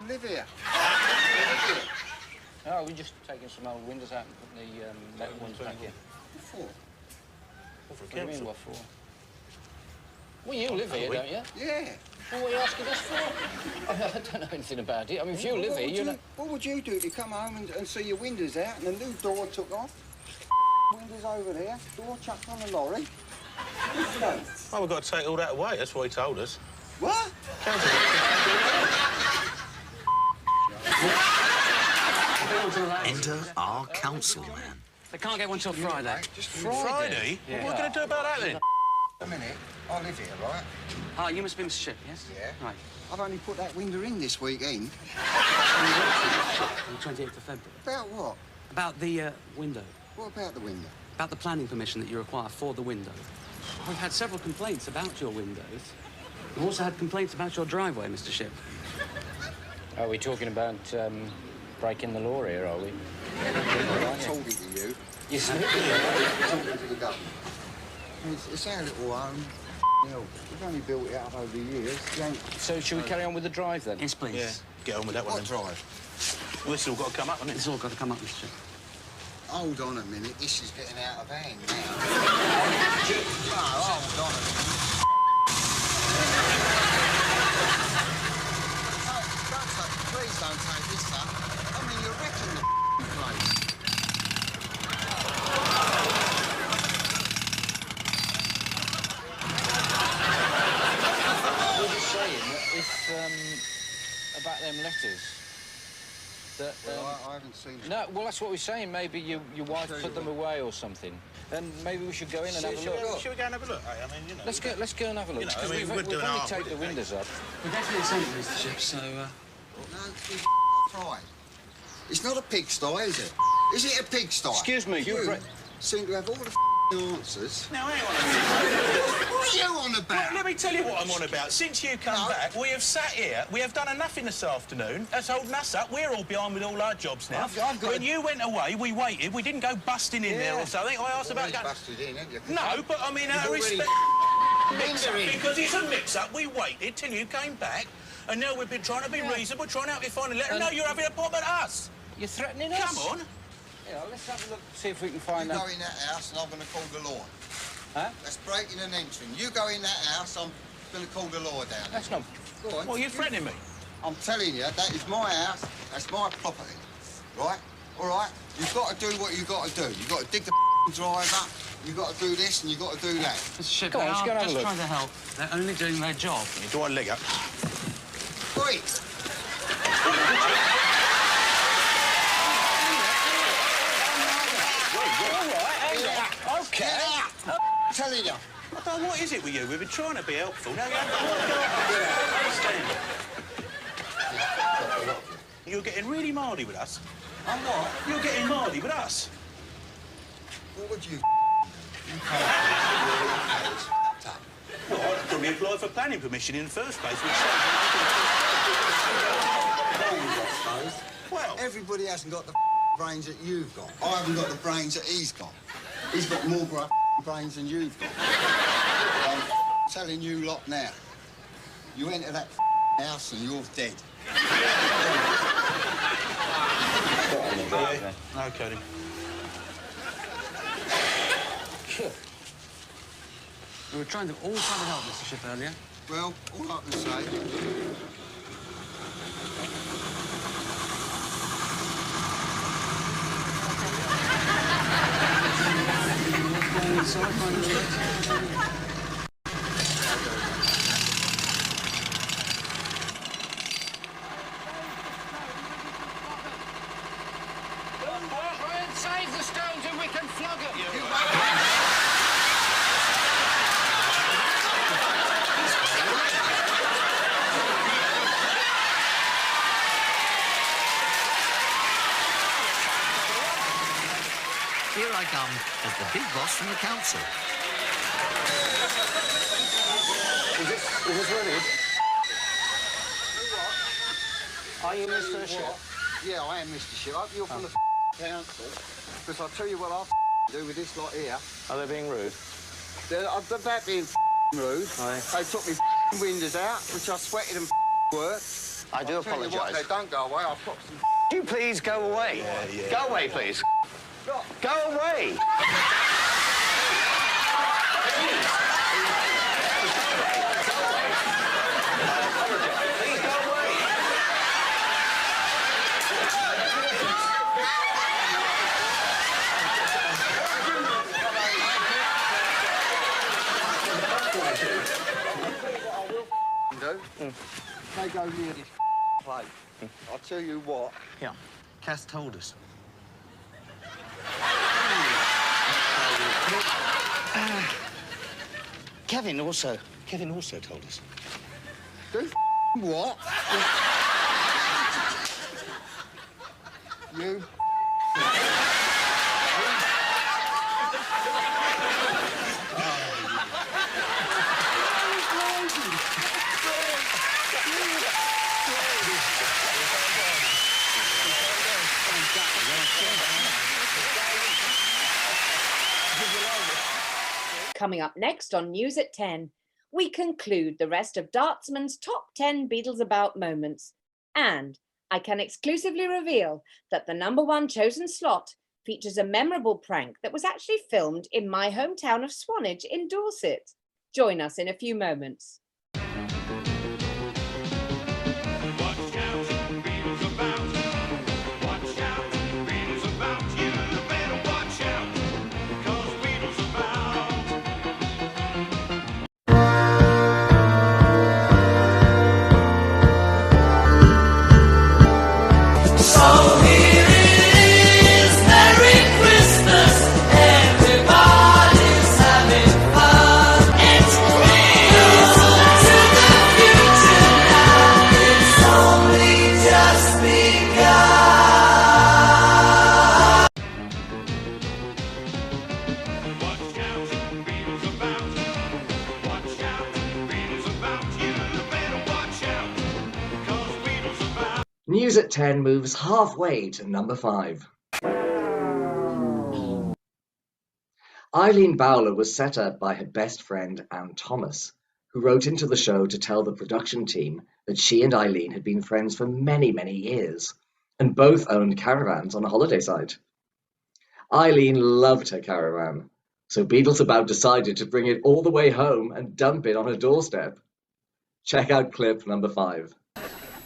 Live here. Oh, we're just taking some old windows out and putting the metal ones back in. What for? What for a What do you mean, council? what for? Well, you live here, don't you? Yeah. Well, what are you asking us for? I don't know anything about it. I mean, if you Well, live what here, would you know... What would you do if you come home and see your windows out and the new door took off? Windows over there, door chucked on the lorry. Oh, we've got to take all that away. That's what he told us. What? Enter our councilman. They can't get one till Friday. Just Friday? Yeah. What are we going to do about that then? a minute. I live here, right? Ah, you must be Mr. Ship, yes? Yeah. Right. I've only put that window in this weekend. On the 28th of February. About what? About the window. What about the window? About the planning permission that you require for the window. We've had several complaints about your windows. We've also had complaints about your driveway, Mr. Ship. Are we talking about breaking the law here, are we? I'm not talking to you. Yes. I'm talking to the government. It's our little home. You know, we've only built it up over the years. So should we carry on with the drive then? Yes, please. Yeah. Get on with that one. What then. drive? Well, this has all got to come up, hasn't it? It's all got to come up, Mr. Ship. Hold on a minute. This is getting out of hand now. No, hold on a minute. Please don't take this up. I mean, you're wrecking the place. We're just saying that if, about them letters, that... Well, I haven't seen them. No, well, that's what we're saying. Maybe your wife put them away or something. And maybe we should go in and have a look. Should we go and have a look? Hey, I mean, you know... Let's go and have a look, You know, because I mean, we've only taken the windows up. We definitely sent it, Mr. Ship, so, No, tried. It's not a pigsty, is it? Is it a pigsty? Excuse me, you seem to have all the answers. Now, hang on a minute. What are you on about? Well, let me tell you what I'm on about. Since you come back, we have sat here, we have done nothing this afternoon. That's holding us up. We're all behind with all our jobs now. I've got when you went away, we waited. We didn't go busting in there or something. I asked about... busted in, haven't you? No, but I mean, out of respect... Mix-up, because it's a mix-up. We waited till you came back, and now we've been trying to be reasonable, trying to help you find a letter. No, you're having a pop at us. You're threatening us? Come on. Yeah, let's have a look, see if we can find You that. go in that house and I'm going to call the law. Huh? That's breaking and entering. You go in that house, I'm going to call the law down. That's not... Go on. Well, you're threatening me. I'm telling you, that is my house, that's my property, right? All right? You've got to do what you've got to do. You've got to dig the drive up, you've got to do this and you've got to do that. Mr. Ship, Go on, they let's are go and have a just look. trying to help. They're only doing their job. You do one leg up. Wait! Okay. I'm telling you. I don't know, what is it with you? We've been trying to be helpful. Now, you're getting really mardy with us. I'm what? You're getting mardy with us. What would you Well, I probably applied for planning permission in the first place, which Well, everybody hasn't got the brains that you've got. I haven't got the brains that he's got. He's got more brains than you've got. I'm telling you lot now. You enter that house and you're dead. Okay, then. We were all trying to help, Mr. Ship, earlier. Well, all I can say... Save the stones and we can flog at you. Here I come as the big boss from the council. Is this ready? Are you Mr. Ship? Yeah, I am Mr. Ship. You're from the council. Because I'll tell you what I'll do with this lot here. Are they being rude? They're that being rude. Aye. They took me windows out, which I sweated and worked. I do I'll tell you what, apologise. they don't go away. I'll pop some... Do you please go away? Yeah. Go away, please. Go away! Please go away! They go near this plate. I'll tell you what. Yeah. Cass told us. Kevin also told us. Do what? You. Coming up next on News at 10, we conclude the rest of Dartsman's top 10 Beadles About moments. And I can exclusively reveal that the #1 chosen slot features a memorable prank that was actually filmed in my hometown of Swanage in Dorset. Join us in a few moments. News at 10 moves halfway to number 5. Eileen Bowler was set up by her best friend Anne Thomas, who wrote into the show to tell the production team that she and Eileen had been friends for many, many years, and both owned caravans on a holiday site. Eileen loved her caravan, so Beadles About decided to bring it all the way home and dump it on her doorstep. Check out clip number 5.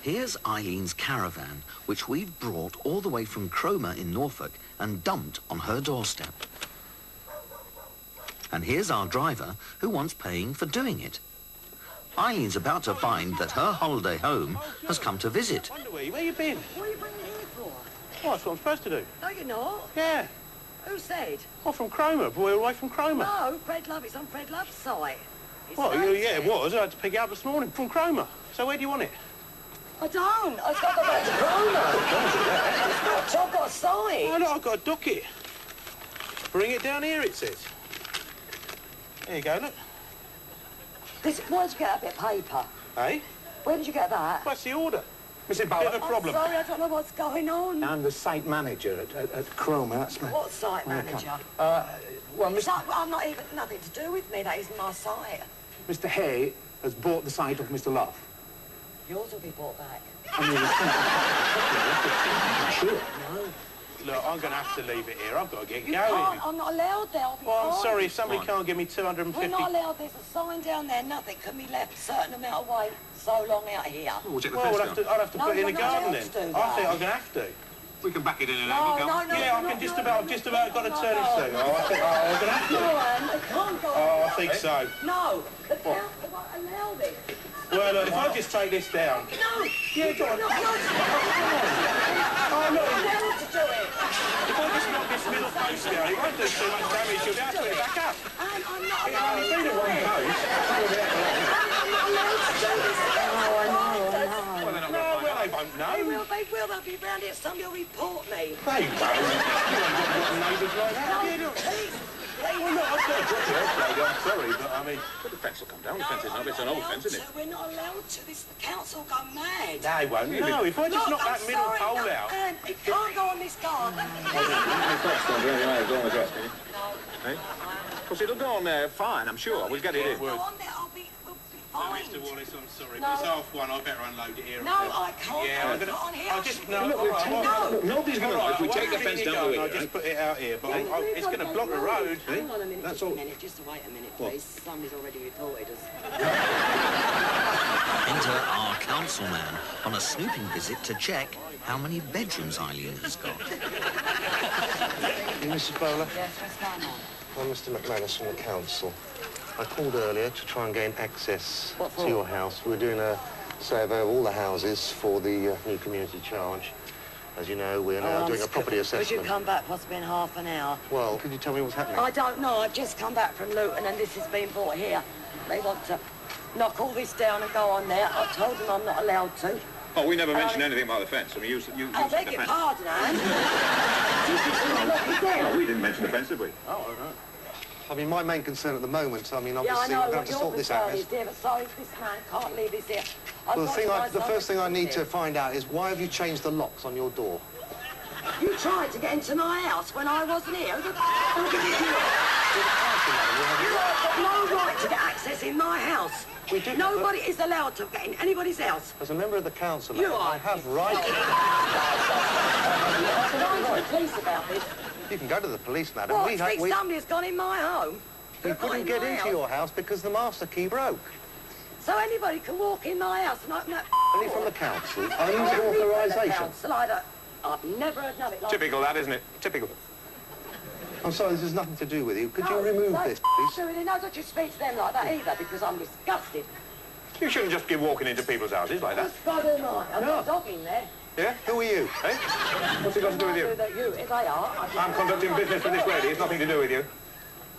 Here's Eileen's caravan, which we've brought all the way from Cromer in Norfolk and dumped on her doorstep. And here's our driver, who wants paying for doing it. Eileen's about to find that her holiday home has come to visit. Where you been? What are you bringing here for? Oh, that's what I'm supposed to do. No, you're not. Yeah. Who said? Oh, from Cromer, but we're away from Cromer. No, Fred Love, it's on Fred Love's site. It's Well, Fred's yeah, it site. was. I had to pick it up this morning from Cromer. So where do you want it? I don't. I've got to go back to Cromer. I've got a site. Oh, no, I've got to dock it. Bring it down here, it says. There you go, look. Where did you get that bit of paper? Hey? Where did you get that? What's the order? Mr. Bit Bowler. of a problem. I'm sorry, I don't know what's going on. I'm the site manager at Cromer, that's me. What site manager? Well, I'm not even, nothing to do with me, that isn't my site. Mr. Hay has bought the site of Mr. Love. Yours will be bought back. Sure. No. Look, I'm going to have to leave it here. I've got to get You going. can't, I'm not allowed there. I'll be Well, I'm fined. sorry, if somebody can't give me 250... We're not allowed. There's a sign down there. Nothing can be left a certain amount of weight so long out here. I'll have to put it in the garden then. I think I'm going to have to. We can back it in and No, out. no, Yeah, I can just about got to turn it to. Oh, I think I'm going to have to. No, Anne, they can't go. Oh, I think so. No, the council won't allow this. Well, look, if I just take this down... No. Yeah, go on. No. Oh, look. You're allowed to do it. If I just knock this middle post down, it won't do too much damage. You'll be able to put it back up. Anne, I'm not It's allowed only to been do at one it. post. I'm not allowed to do this. Well, they won't know. They will. They'll be round here. Somebody will report me. They won't. You ain't got neighbours like that. No, Yeah, look. please. Well, look, I've got to drop it off, lady. I'm sorry, but I mean... But the fence will come down. The fence is not. It's an old fence, isn't it? We're not allowed to. The council go mad. They won't. No, if I just knock that middle pole no, out... Anne, it can't go on this garden. Go on the dress, can you? No. Hey? Of course, it'll go on there fine, I'm sure. We'll get it in. Go on there. find. Mr. Wallace, I'm sorry, No. but it's half one. I better unload it here. No, I can't. Yeah, I'm gonna. On here. I'll just no. Look, all right, we're well, look, nobody's going to. all right, If we I take the won't fence let you down go, the I'll way, just put it out here, but it's going to block the road. Hang on a minute, That's just all. a minute, just wait a minute, What? please. Somebody's already reported us. Enter our councilman on a snooping visit to check how many bedrooms Eileen has got. You, Mrs. Bowler? Yes, what's going on? I'm Mr. McManus from the council. I called earlier to try and gain access What for? to your house. We're doing a survey of all the houses for the new community charge. As you know, we're now doing a property Could assessment. you come back possibly in half an hour? Well, could you tell me what's happening? I don't know. I've just come back from Luton and this has been brought here. They want to knock all this down and go on there. I told them I'm not allowed to. Oh, we never mentioned anything about the fence. I mean, you I said beg the your fence. pardon, Anne. Oh, we didn't mention the fence, did we? Oh, all right. I mean, my main concern at the moment, I mean, Yeah, I obviously, know we're going what to your sort this out. concern is, dear, but sorry, this man can't leave this here. Well, the first thing I need to find out is why have you changed the locks on your door? You tried to get into my house when I wasn't here. Who did you do? You have got no right to get access in my house. Nobody is allowed to get in anybody's house. As a member of the council, You I are. have rights. I'm going to the police about this. You can go to the police, madam. Well, we I think somebody's gone in my home. we couldn't get into your house because the master key broke. So anybody can walk in my house and open that Only from the council. Only Only with from the authorisation. council. I've never heard nothing like Typical, that, isn't it? Typical. I'm sorry, this has nothing to do with you. Could you No, remove no, this, please? Really, no, don't you speak to them like that either, because I'm disgusted. You shouldn't just be walking into people's houses like that. God almighty, I've got a dog in there. Yeah? Who are you, eh? What's it got to do with you? If they are, I'm conducting business with this lady. It's nothing to do with you.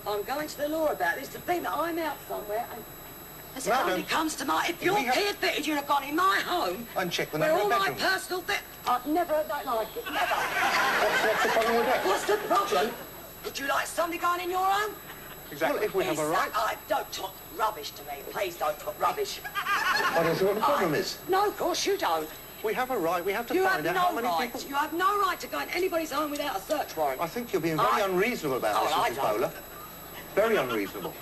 I'm going to the law about this to think that I'm out somewhere and as it Madam, only comes to my... If your kid fitted, you'd have gone in my home And check the where number all of my bedrooms. personal things... I've never heard that like it, never. What's the problem with that? What's the problem? Would you like somebody going in your home? Exactly. Well, if we have a right. Don't talk rubbish to me. Please don't talk rubbish. I don't see what the problem is. No, of course you don't. We have a right. We have to You find have out how no many right. people... You have no right to go in anybody's home without a search warrant. I think you're being very unreasonable about Oh, I this, Mrs. don't. Bowler. Very unreasonable.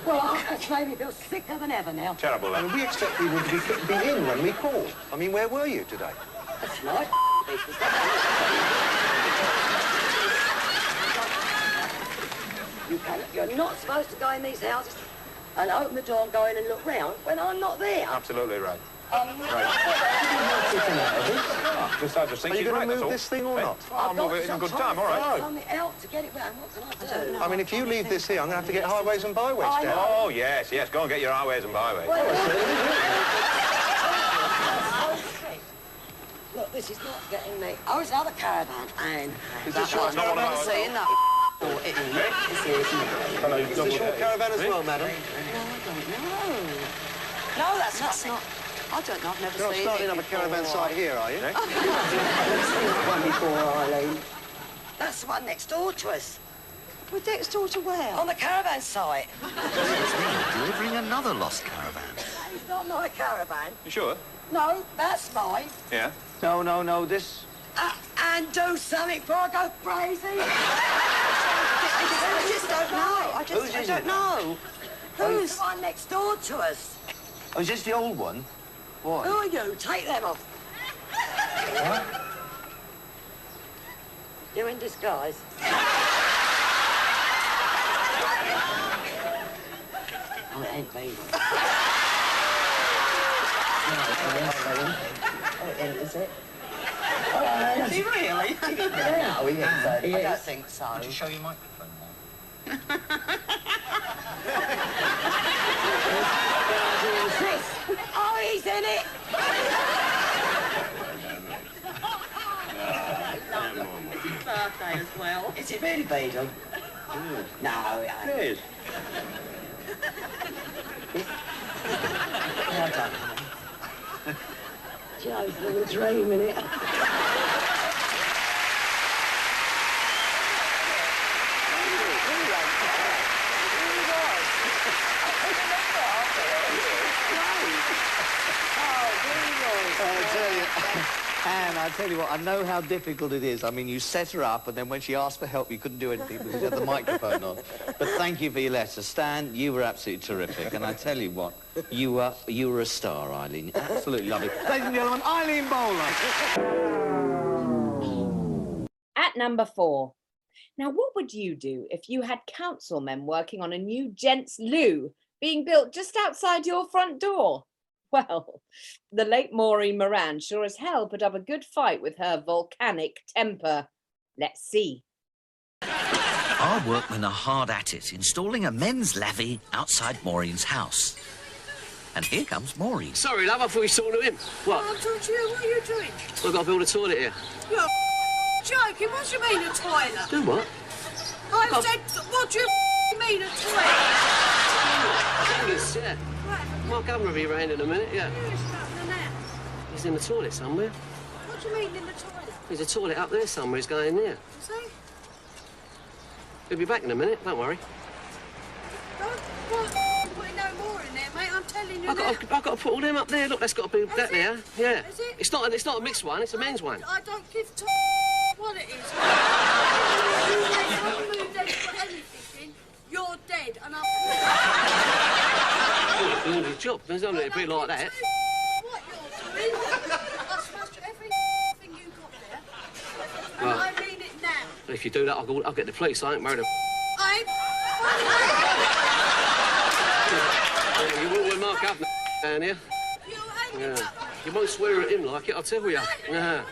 Well, that's made me feel sicker than ever now. Terrible, I mean, we expect people to be in when we call. I mean, where were you today? That's my business. You're not supposed to go in these houses and open the door and go in and look round when I'm not there. Absolutely right. Are Just, I just think you she's going right, to that's move all. this thing or not? I'll move it in good time, all right. Something else to get it round. What can I do? I mean, if you leave this here, I'm going to have to get highways and byways I down. know. Oh, yes, yes. Go and get your highways and byways. Look, this is not getting me. Oh, it's another caravan. And Is this your not one of caravan? ours. seeing that. Is this your caravan as well, madam? No, that's not. I don't know. I've never You're not seen starting it up a caravan before. site here, are you? I've never seen one before, Eileen. That's the one next door to us. Well, next door to where? On the caravan site. It's me delivering another lost caravan. It's not my caravan. You sure? No, that's mine. Yeah. No, this... And do something before I go crazy. I just don't know. I don't know. Who's the one next door to us? Oh, is this the old one? Why? Who are you? Take them off. What? You're in disguise. Oh, it ain't me. Is it? Is he really? No, he isn't. I don't think so. Would you show your microphone now? Oh, he's in it! It's his birthday as well. Is it really, Beadle? No, it ain't. It is. No, I don't know. Do you know, it's a little dream, innit? Anne, I tell you what, I know how difficult it is. I mean, you set her up, and then when she asked for help, you couldn't do anything because you had the microphone on. But thank you for your letter. Stan, you were absolutely terrific. And I tell you what, you were a star, Eileen. Absolutely lovely. Ladies and gentlemen, Eileen Bowler. At number 4. Now, what would you do if you had councilmen working on a new gents' loo being built just outside your front door? Well, the late Maureen Moran sure as hell put up a good fight with her volcanic temper. Let's see. Our workmen are hard at it, installing a men's lavvy outside Maureen's house. And here comes Maureen. Sorry, love, I thought you was talking to him. What? I'm talking to you. What are you doing? I've got to build a toilet here. You're joking. What do you mean, a toilet? Do what? I said, what do you mean, a toilet? Angus, yeah. My governor will be round in a minute, yeah. He's in the toilet somewhere. What do you mean, in the toilet? There's a toilet up there somewhere. He's going in there. Is he? He'll be back in a minute, don't worry. Don't put no more in there, mate. I'm telling you I've got to put all them up there. Look, that's got to be that there. Yeah. Is it? It's not a mixed one, it's a men's one. I don't give what it is. If you put anything in, you're dead, and I'm... You're doing your job. There's no need to be like that. What you're doing? I smashed everything you got there. And Right. I mean it now. If you do that, I'll get the police. I ain't married a... You won't with Mark Governor down here. Yeah. You won't swear at him like it, I'll tell you. Yeah.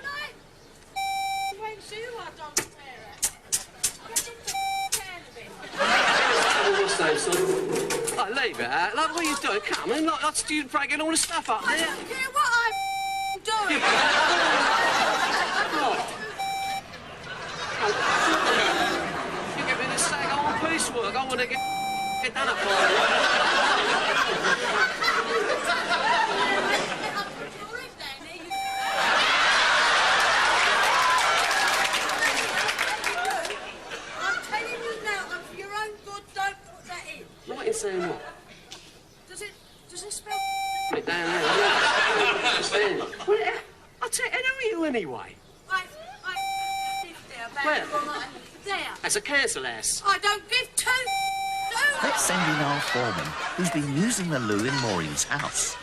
What's that, son? Like, leave it out. Like, what are you doing? Come on, like, you're breaking all the stuff up there. I don't care what I'm doing. You give me this sack, I want piecework. I want to get done up by I'm telling you now, and for your own good, don't put that in. Right in saying what? Does it spell? Right down there. Stand. I'll tell you, who are you anyway? I live there, about Where? there. That's a council house. I don't give two. Let's send in our foreman, who's been using the loo in Maureen's house.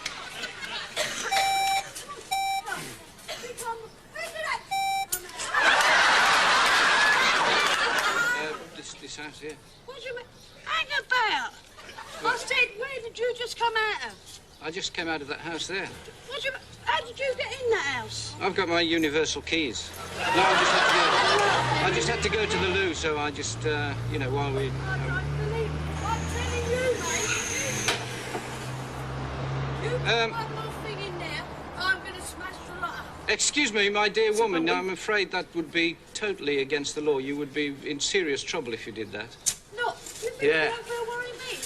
This house here. What do you mean? Hang about. I said, where did you just come out of? I just came out of that house there. What do you? How did you get in that house? I've got my universal keys. No, I just had to go to the loo, so I just, you know, while we... I'm telling you, mate. You put one more thing in there, I'm going to smash the lot up. Excuse me, my dear woman, now, I'm afraid that would be totally against the law. You would be in serious trouble if you did that. No, you think Yeah. you don't feel worry me?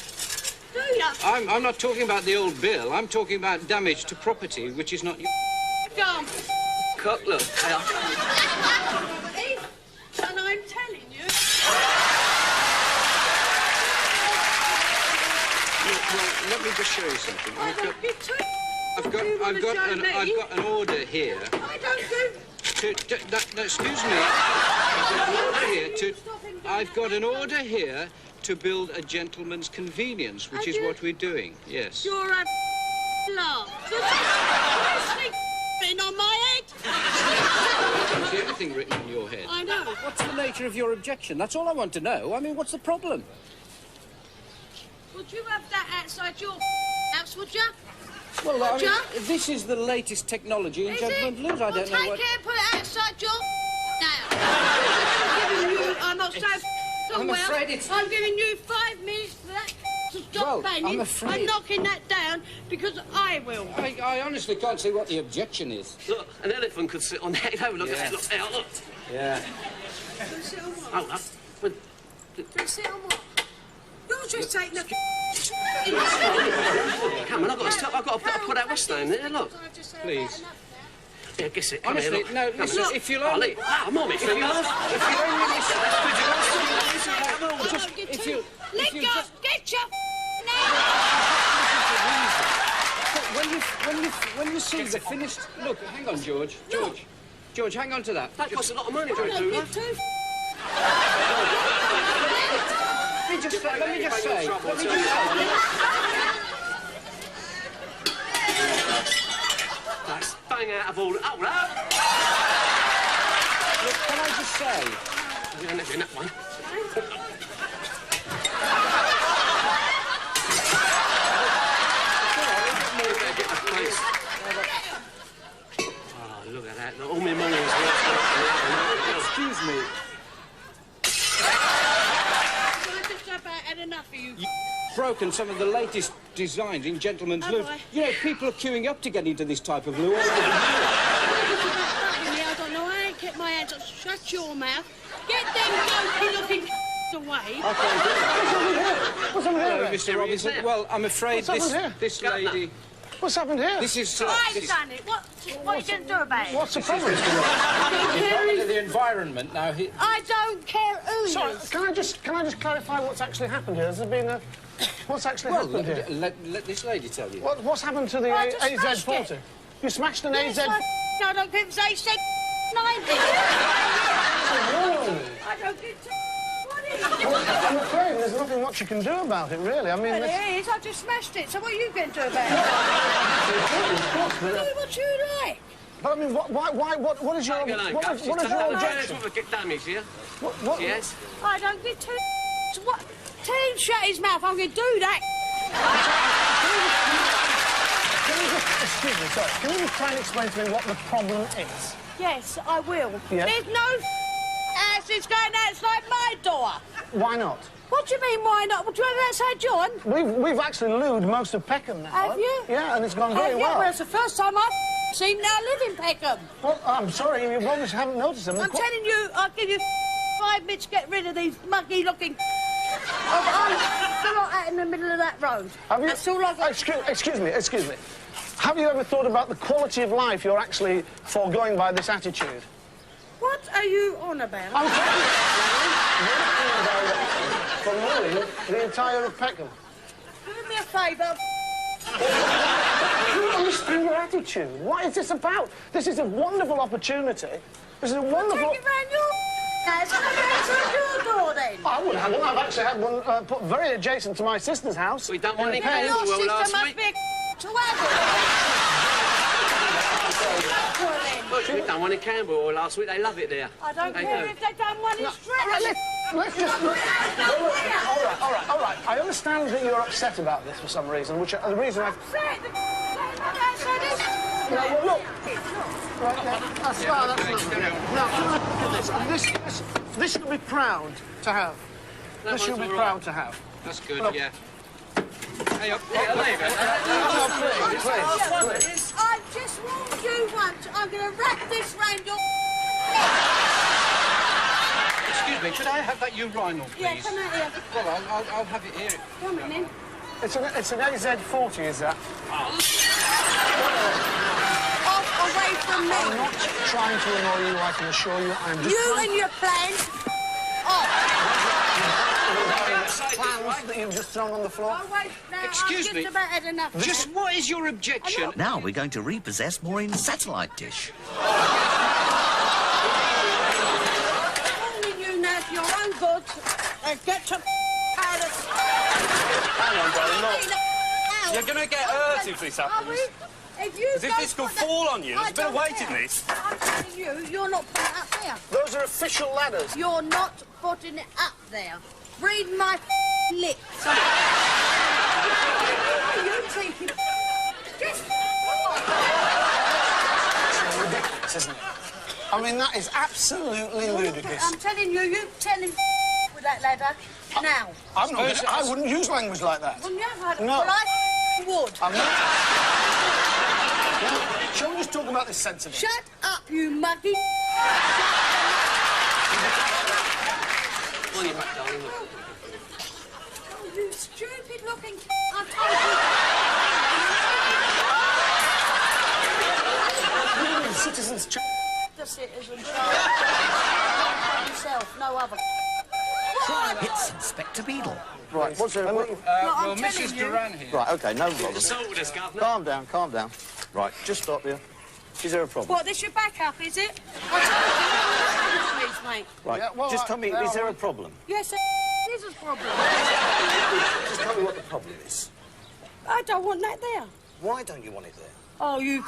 Do you? I'm not talking about the old bill. I'm talking about damage to property, which is not your... Gone. Cock, look. And I'm telling you. Well, let me just show you something. I don't give two. I've got an order here. I don't do. Excuse me. I've got an order here to build a gentleman's convenience, which is what we're doing. Yes. You're a laugh. Been on my head. I can't see anything written on your head. I know. What's the nature of your objection? That's all I want to know. I mean, what's the problem? Would you have that outside your house, would you? Well, Would you? this is the latest technology in Is gentlemen's it? loos. I don't know Take what... care and put it outside your now. I'm not so I'm well. afraid it's... I'm giving you 5 minutes for that to stop Well, banging. I'm afraid- I'm knocking that down because I will. I honestly can't see what the objection is. Look, an elephant could sit on that. Have a look at that. Look, there, look. Yeah. Don't sit on what? Hold up. But... Don't sit on what? You're just taking a... Come on, I've got to put that what's name there, look. Please. Yeah, guess it. Come Honestly, here, look. no, Come listen, here. if you'll Oh, only... look, I'm on it, finger. If you Let go! just... Get your When you see the finished... Look, hang on, George. George. George, hang on to that. That costs a lot of money, George. You're too Let me just say. That's bang out of order. Oh, right. Look, can I just say? I'm not doing that one. Oh, look at that. Look, all my money's worth. Excuse me. I just about had enough of you. You've broken some of the latest designs in gentlemen's Have loo. I? You know, people are queuing up to get into this type of loo all over the year. I don't know. I ain't kept my hands up. Shut your mouth. Get them dopey-looking away. I can't do it. What's happened Hello, here? Mr. Robinson. Well, I'm afraid What's happened here? this lady... What's happened here? This is... I've done it. What are you going to do about it? What's the problem? The environment now... I don't care who Sorry, you is. can I just clarify what's actually happened here? Has there been a... What's actually happened here? Let this lady tell you. What's happened to the I just smashed AZ-40? it. You smashed an Yes, AZ... I don't give a say 90. I don't give I'm afraid there's nothing much you can do about it, really. I mean... Well, it's- it is. I just smashed it. So what are you going to do about it? Of course, but... Do what you like. But I mean, what is your... What is your objection? Get damage here. What? Yes. I don't give two. What? Tell him shut his mouth. I'm going to do that. Excuse me, sorry. Can you just try and explain to me what the problem is? Yes, I will. Yes? There's no asses going outside my door. Why not? What do you mean, why not? Would you have outside John? We've actually looed most of Peckham now. Have you? Yeah, and it's gone very Have you? well. Well, it's the first time I've seen now live in Peckham. Well, I'm sorry, you obviously haven't noticed them. I'm telling you, I'll give you 5 minutes to get rid of these monkey-looking... I'm not out in the middle of that road. Have you? That's all I've got. Excuse me. Have you ever thought about the quality of life you're actually foregoing by this attitude? What are you on about? I'm for mowing the entire of Peckham. Do me a favour. You understand your attitude. What is this about? This is a wonderful opportunity. This is a wonderful... Take it round your house and I'll outside your door then. I wouldn't have one. I've actually had one put very adjacent to my sister's house. We don't want any Yeah, your well sister last must week. be a to have Look, we done one in Camberwell last week. They love it there. I don't They care do. if they've done one in Stratton. Let's just... All right. I understand that you're upset about this for some reason, which the reason I've... No, well, look. Right, this you'll be proud to have. This you'll be proud to have. That's good, Look. yeah. Hey, up, please. I just warned you once. I'm going to wrap this round your... Excuse me, could I have that urinal, please? Yeah, come out here. Well, I'll have it here. Come on in. It's an AZ-40, is that? Off away from me. I'm not trying to annoy you, I can assure you. I'm just You and your plans. Off. plans that you've just thrown on the floor. Oh, wait, now, Excuse I've me. just about had enough. Just what is your objection? Now we're going to repossess Maureen's satellite dish. Warning you now for your own goods. Get to Paris. Hang on, darling, look. You're going to get hurt if this happens. If you As if this could fall on you. There's a bit of weight in this. I'm telling you, you're not putting it up there. Those are official ladders. You're not putting it up there. Read my lips. You cheeky. Just... It's ridiculous, isn't it? I mean, that is absolutely ludicrous. I'm telling you, you tell him with that ladder now. I'm not. I wouldn't use language like that. Well, never. No. Well, I would. I'm not. Shall we just talk about this sensibly? Shut up, you monkey. On your back, darling. Look. Oh, you stupid looking... I told you. Citizens... The citizen himself, no other. It's Inspector Beadle. Right, what's it? well, I'm Mrs. telling you. Duran here. Right, OK, no problem. Assaulted us, Governor. Calm down. Right, just stop here. Is there a problem? What, this your backup, is it? I told you, please, mate. Right, Yeah, well, just tell me, is there a problem? Yes, it is a problem. Just tell me what the problem is. I don't want that there. Why don't you want it there? Oh, you...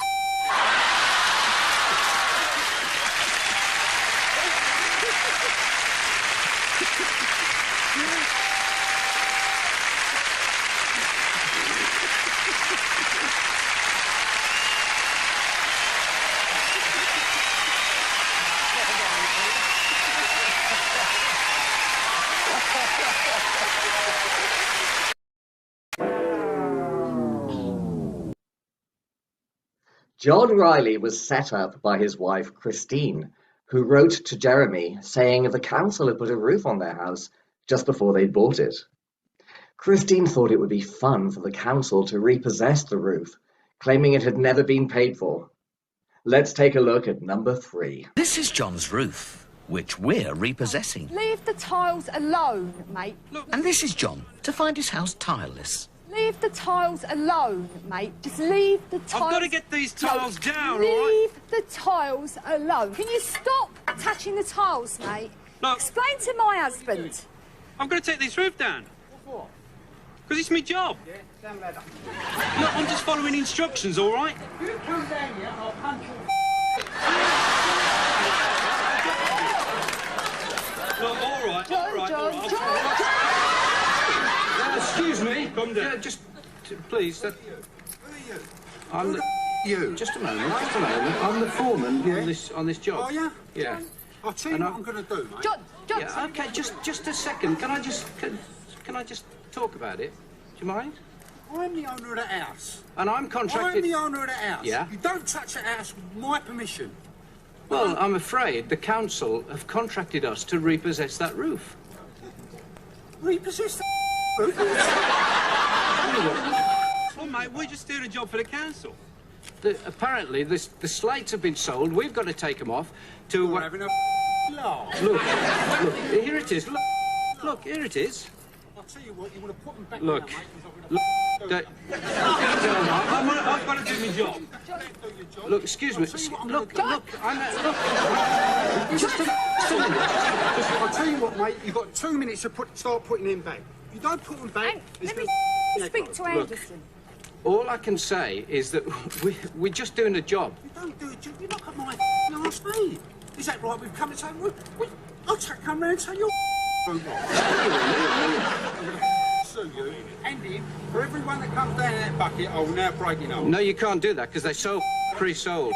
John Riley was set up by his wife Christine, who wrote to Jeremy saying the council had put a roof on their house just before they'd bought it. Christine thought it would be fun for the council to repossess the roof, claiming it had never been paid for. Let's take a look at number 3. This is John's roof, which we're repossessing. Leave the tiles alone, mate. And this is John, to find his house tileless. Leave the tiles alone, mate. Just leave the tiles... I've got to get these tiles down, all Leave right? the tiles alone. Can you stop touching the tiles, mate? Look. Explain to my husband. I'm going to take this roof down. What? Because it's my job. Yeah, down ladder. Look, I'm just following instructions, all right? You come down here, I'll punch you. Look, all right. Excuse me. Come down. Yeah, just, please. Who are you? I'm the... You. Just a moment. I'm the foreman on this job. Oh, yeah? Yeah. I'll tell you what I'm going to do, mate. John, Yeah, okay, just a second. Can I just talk about it? Do you mind? I'm the owner of the house. And I'm contracted... I'm the owner of the house. Yeah? You don't touch the house with my permission. Well, I'm afraid the council have contracted us to repossess that roof. Repossess the roof? Well, mate, we're just doing a job for the council. Apparently, the slates have been sold. We've got to take them off to... You're having a laugh. Look, here it is. Look, here it is. I'll tell you what, you want to put them back Look. now, mate, I've got to do my job. Look, excuse me. Look, I'll tell you what, mate, you've got 2 minutes to start putting them back. If you don't put them back... Let me speak to Anderson. all I can say is that we're just doing a job. You don't do a job, you knock at my last feet. Is that right? We've come and say, I'll come round and say you're sue you and him for everyone that comes down in that bucket. I will now break it up. No, you can't do that because they're so pre-sold.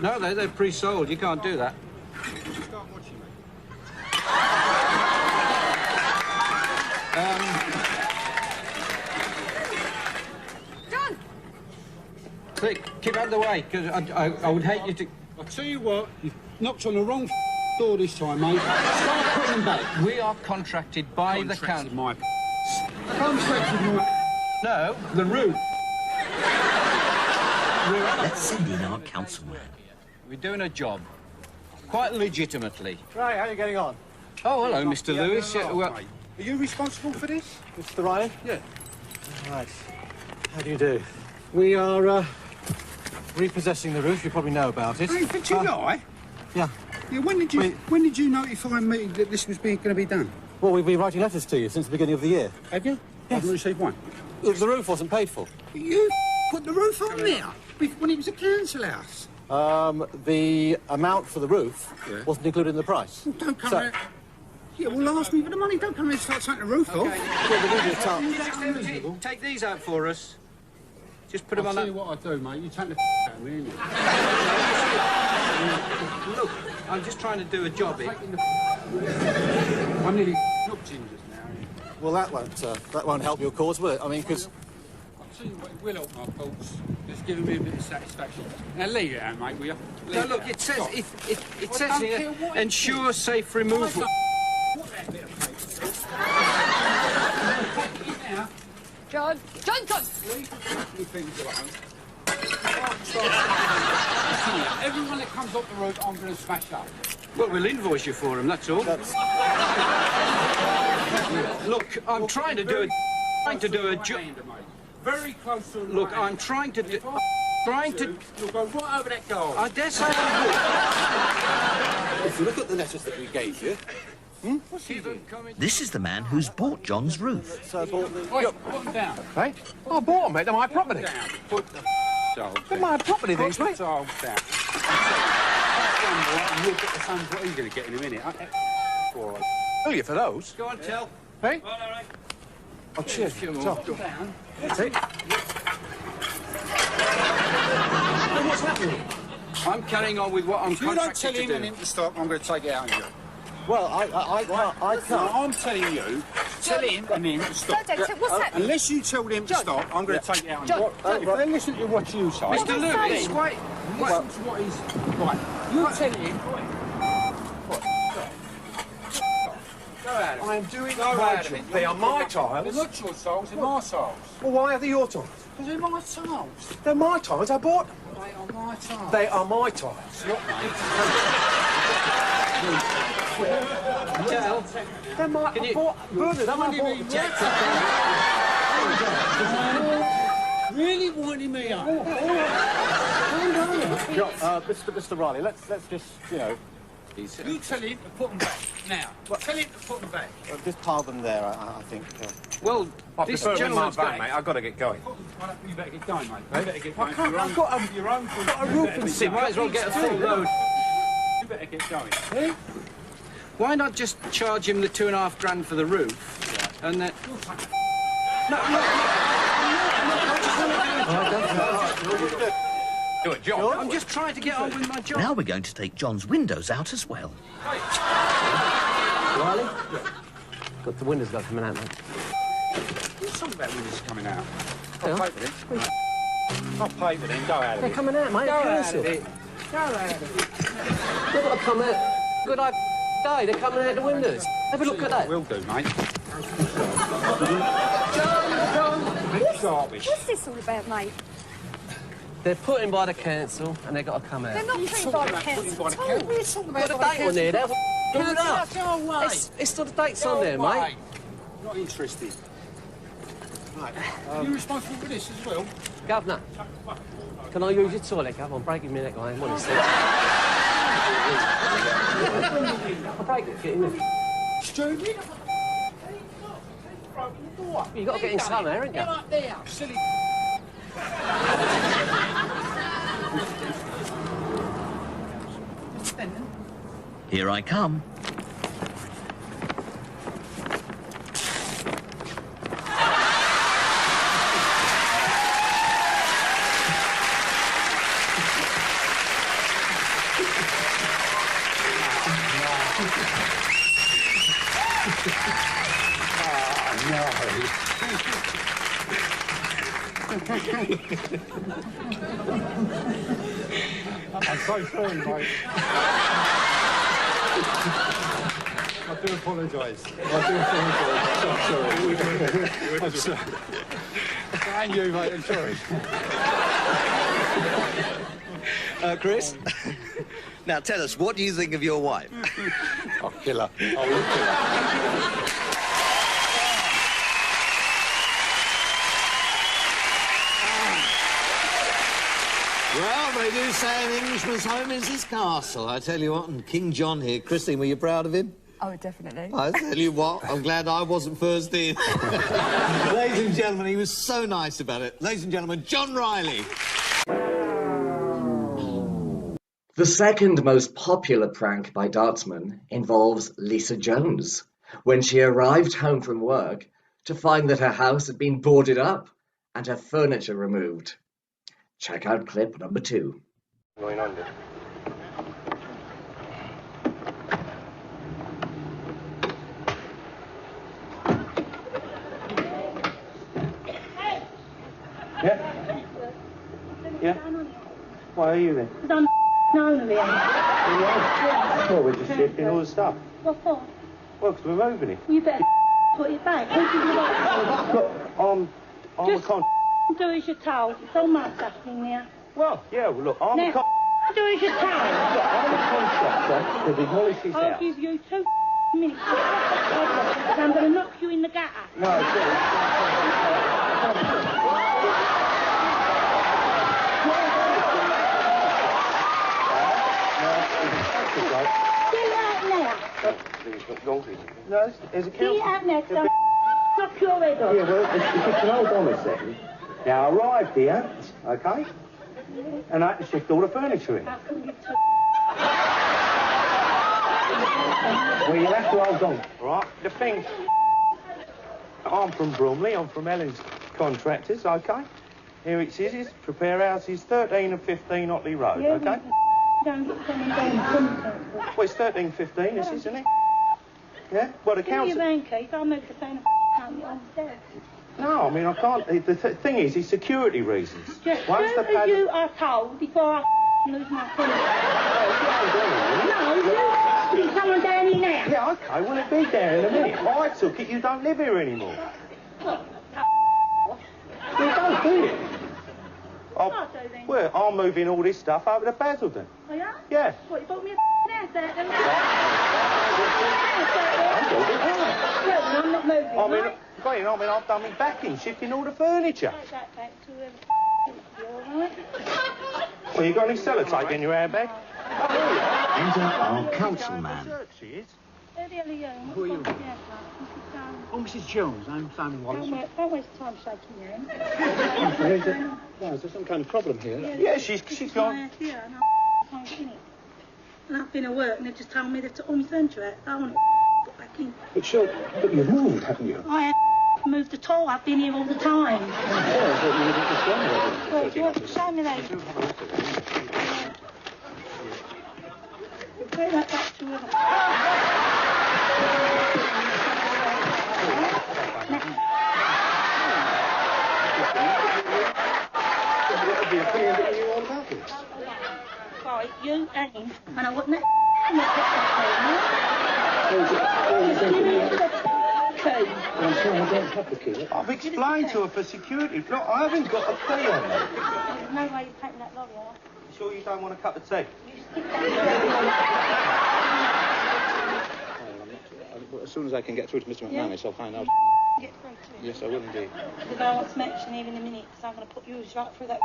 No, they're pre-sold. You can't do that. Start watching me. John! Keep out of the way because I would hate you to... I'll tell you what, you've knocked on the wrong door this time, mate. Start putting them back. We are contracted by the council. Contracted my... No, the roof. Let's send in our councilman. We're doing a job. Quite legitimately. Right, how are you getting on? Oh, hello, Mr. Lewis. no, Well, mate. Are you responsible for this? Mr. Riley? Yeah. Right. How do you do? We are, repossessing the roof. You probably know about it. Hey, for July? Yeah. Yeah, when did you notify me that this was going to be done? Well, we've been writing letters to you since the beginning of the year. Have you? Yes. I haven't received one. The roof wasn't paid for. You put the roof on there when it was a council house. The amount for the roof wasn't included in the price. Well, don't come around. Yeah, well, ask me for the money. Don't come around and start taking the roof off. Take these out for us. Just put them I'll on tell that. you what I do, mate. You take the out of me, innit? Look, I'm just trying to do a job here. I'm nearly knocked in just now. Well, that won't help your cause, will it? I mean, because... I'll tell you what, it will help my cause. It's giving me a bit of satisfaction. Now, leave it out, mate, will you? No, look, it says here, ensure safe removal. John! Everyone that comes up the road, I'm going to smash up. Well, we'll invoice you for them, that's all. Look, I'm trying to do a job. Very close to the Look, I'm trying to do... trying to... You'll go right over that goal. I dare say I would. If you look at the letters that we gave you... What's he doing? This is the man who's bought John's roof. So I bought the... Put them down. Hey? I bought them, mate. They're my property. Put the tiles They're my property, these, mate. tiles down. You'll get the son's what he's going to get in a minute. All right. Who are you for those? Go on, tell. Hey? All right. Oh, cheers. Down. That's it. What's happening? I'm carrying on with what I'm If you don't contracted tell him to and do. him to stop, I'm going to take it out on you. Well, I can't. No, I'm telling you, tell him and him to stop. Don't, what's happening? Unless you tell them to stop, I'm going to take it out on you. John, If they listen to what you say... Mr. Lewis, wait. Listen to what he's... Right. You tell him. Go out of it. I am doing Go out my of job. it. They are my tiles. They're not your tiles, they're my tiles. Well, why are they your tiles? Because they're my tiles. They're my tiles. I bought them. They are my tiles. They are my tiles. Not Tell. They're my... I bought... Bernard, I bought... Really winding me up. Mr. Riley, let's just, you know... You tell him to put them back. Now. Tell him to put them back. Just pile them there, I think. Well, this gentleman's back, mate. I've got to get going. You better get going, mate. You better get going. I've got a roof and You might as well get a full load. You better get going. Eh? Why not just charge him the $2.5 grand for the roof? Yeah. And then... Do it, John. I'm just trying to get on with my job. Now we're going to take John's windows out as well. Riley? Got the windows coming out, mate. What's talking about windows coming out? I'll pay for them. I'll pay for them. Go out of They're it. coming out, mate. Go out Cancel. of it. Go out of it. They've got to come out. Good day. They're coming out the windows. Have a look at that. Will do, mate. What's this all about, mate? They're put in by the council and they've got to come out. They're not put in by the council at all. Got a date on there. They'll do it up. Go away. It's the dates on there, mate. Not interested. Right. You responsible for this as well? Governor, can I use your toilet, Governor? I'm breaking my neck. I ain't want to sit. I'll break it. Get in there. Stupid. You've got to get in somewhere, haven't you? Get up there, silly... Here I come. I'm so sorry, mate. I do apologise. I'm sorry. And you, mate, I'm sorry. Chris? Now tell us, what do you think of your wife? I'll kill her. I will kill her. Well, they do say an Englishman's home is his castle. I tell you what, and King John here. Christine, were you proud of him? Oh, definitely. I tell you what, I'm glad I wasn't first in. Ladies and gentlemen, he was so nice about it. Ladies and gentlemen, John Riley. The second most popular prank by Dartsman involves Lisa Jones, when she arrived home from work to find that her house had been boarded up and her furniture removed. Check out clip number 2. Going under. Yeah? Yeah? Why are you then? Because I'm known of it. Well, we're just shifting all the stuff. What for? Well, because we're moving it. You better put it back. Who did you like? Look, I'm a con... Do as you're told. It's all my stuff in there. Well, yeah, well, look, I'm a Now, do as you're told. I'm a contractor to demolish his I'll house. give you 2 minutes. I'm going to knock you in the gutter. No, it's this way. Get out now. No, there's a Get council. out now, 'cause I'll knock your head off. Yeah, well, if you can hold on a second. Now, I arrived here, OK? And I had to shift all the furniture in. How come you took... Well, you'll have to hold on, all right? The thing... I'm from Bromley, I'm from Ellen's Contractors, OK? Here it says, prepare houses 13 and 15 Otley Road, Yeah, OK? Don't get coming down. Well, it's 13, 15, this, isn't it? Yeah? Well, the Give me council... your van keys. I'll move the phone and on there. No, I mean, I can't... The thing is, it's security reasons. Just Once do the as you are told before I lose my phone. No, you see someone down here now. Yeah, OK, well, it'll be there in a minute. I took it, you don't live here anymore. What? You don't do it. What do then? Well, I'm moving all this stuff over to Basildon. Oh, yeah? Yeah. What, you bought me a house there then? Well, I'm not moving, I mean, right? I've done me backing, shifting all the furniture. Take that back to whoever you, all right? Well, you got any sellotape in your handbag? Enter our councilman. She is. Who the hell are you? Who are you? Mrs. Jones. Oh, Mrs. Jones. I'm Simon Wallace. Don't waste time shaking your hand. Why, is there some kind of problem here? Yeah, she's gone. Yeah, and I can't get in it. And I've been at work and they've just told me they've took all my furniture out. I want it put back in. But you've moved, haven't you? I haven't moved at all. I've been here all the time. Well, do you want to show me that? Take that back to whoever. Right, you and him, and I wouldn't I'm sorry, I don't have the key. I've explained to her for security. Look, I haven't got a key on me. There's no way you're taking that lorry out. Sure you don't want a cup of tea? As soon as I can get through to Mr. McManus, I'll find out. Get through to him. Yes, I will indeed. Because I want to mention here in a minute, because I'm going to put you right through that.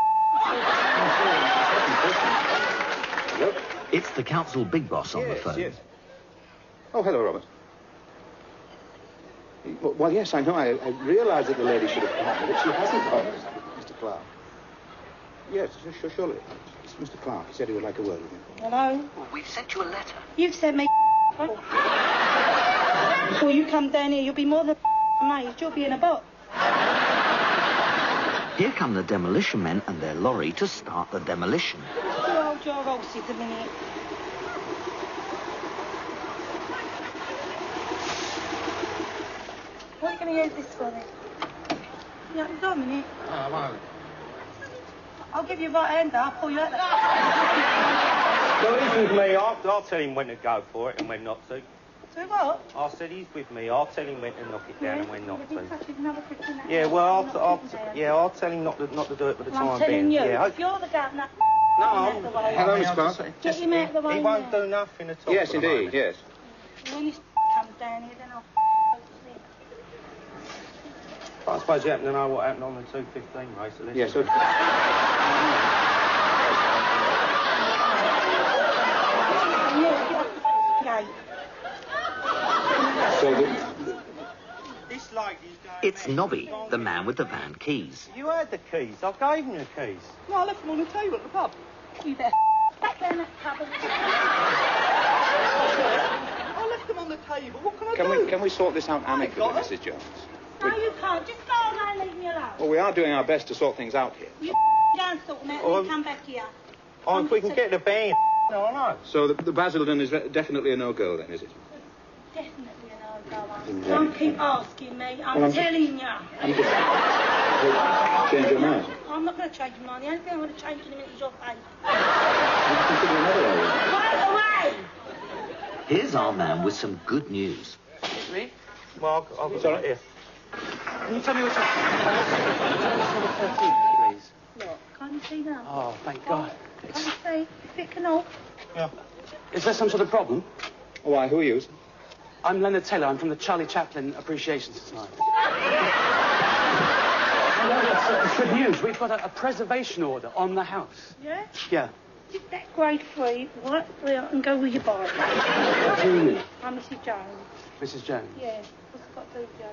It's the council big boss on the phone. Yes. Oh, hello, Robert. Well, yes, I know. I realise that the lady should have come, but she hasn't called, Mr. Clark. Yes, surely. It's Mr. Clark. He said he would like a word with me. Hello? Well, we've sent you a letter. You've sent me. Before you come down here, you'll be more than amazed. You'll be in a box. Here come the demolition men and their lorry to start the demolition. You hold your horses a minute. What are you going to use this for then? Yeah, hold on a minute. I'll give you a right hand, I'll pull you out there. Well, he's with me. I'll tell him when to go for it and when not to. So what? I said he's with me. I'll tell him when to knock it down and when not to. Yeah, Yeah, well, I'll tell him not to do it for the I'm time telling being. you, Yeah, if you're the governor, No, get him out of the way. Hello, Miss Clark. Get him out of the way. He won't do nothing at all. Yes, for the indeed, moment. yes. When he comes down here, then I'll I suppose you happen to know what happened on the 2:15 race at this. Yes, point. This lady's going... It's Nobby, the man with the van keys. You had the keys. I gave him the keys. No, I left them on the table at the pub. You better back down that cupboard. I left them on the table. What can I do? Can we sort this out amicably, Mrs. Jones? No, you can't. Just go away and leave me alone. Well, we are doing our best to sort things out here. You go and sort them out and come back here. Oh, if we can get the band... No, I know. So the Basildon is definitely a no-go then, is it? Definitely a no-go. Indeed. Don't keep asking me. I'm Well, telling you. I'm just... Change your mind. I'm not going to change my mind. The only thing I'm going to change in a minute is your face. Consider another way. Right away! Here's our man with some good news. Me? Mark, I've got it here. Can you tell me which one? Please. Look, can't you see now? Oh, thank God. Can't you see? Pick an up. Yeah. Is there some sort of problem? Why, who are you? I'm Leonard Taylor. I'm from the Charlie Chaplin Appreciation Society. It's good news. We've got a preservation order on the house. Yeah? Yeah. Is that grade 3? Right, well, and go with your Bible. What's your name? I'm Mrs. Jones. Mrs. Jones. Yeah, what's it got to do, Joe?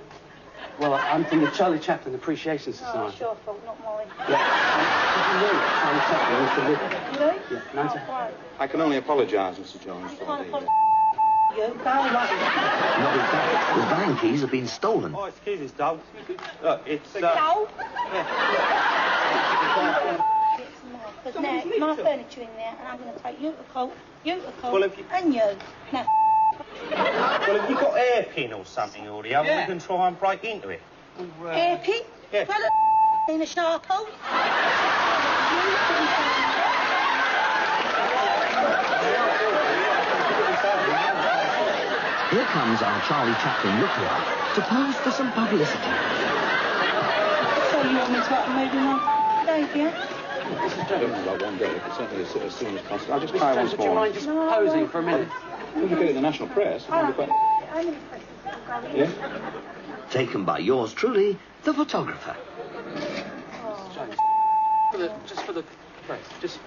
Well, I'm from the Charlie Chaplin Appreciation Oh, Society. it's your fault, not mine. Charlie Chaplin used to live there. Really? Yeah, Oh, 90. right. I can only apologise, Mr. Jones, You for can't the... apologise. You go away. Not with that. The van keys have been stolen. Oh, excuse us, dog. Look, it's... No? Because now, my furniture in there, and I'm going to take you to court, Well, if you- and you. Now, Well, have you got a hairpin or something, or the other? Yeah. We can try and break into it. hairpin? Yeah. Well, in a sharp hole. Here comes our Charlie Chaplin lookalike to pose for some publicity. So you want me to have a movie on Dave, yeah? Like one day, but certainly as soon as possible. I'll just try once Would you mind just posing for a minute? We can get it in the national press. How many questions? Yeah? Taken by yours truly, the photographer. Just for the press. Just...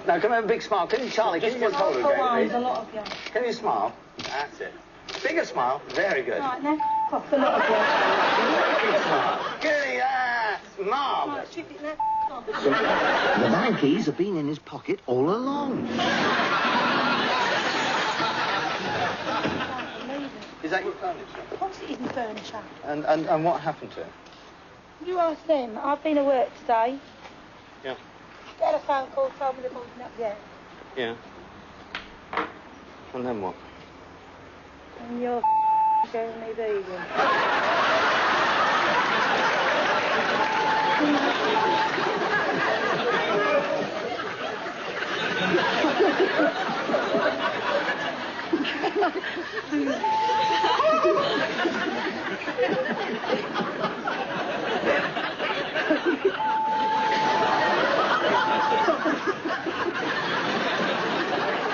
Now, come have a big smile. Can you, Charlie, can you just hold it again, There's please? a lot of you. Can you smile? That's it. Bigger smile. Very good. Right, now, cough a lot of you. Big smile. Goody, that's marvellous. Right, strip it now. Cough. The van keys have been in his pocket all along. Is that your furniture? Of course it isn't furniture. And what happened to it? You ask them. I've been to work today. Yeah. Got a phone call, told me they're moving up there. Yeah. And then what? And you're going me vegan.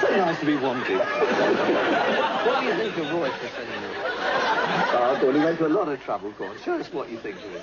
So nice to be wanted. What do you think of Roy for sending it? Oh, God, he went to a lot of trouble, go on. Show us what you think of him.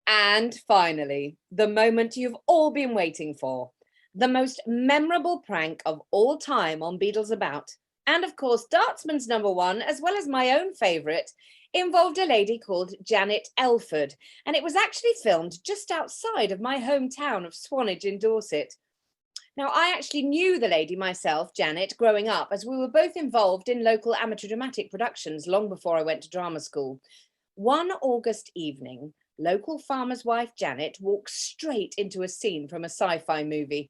And finally, the moment you've all been waiting for. The most memorable prank of all time on Beadles About. And of course, Dartsman's #1, as well as my own favourite, involved a lady called Janet Elford. And it was actually filmed just outside of my hometown of Swanage in Dorset. Now, I actually knew the lady myself, Janet, growing up, as we were both involved in local amateur dramatic productions long before I went to drama school. One August evening, local farmer's wife Janet walked straight into a scene from a sci-fi movie.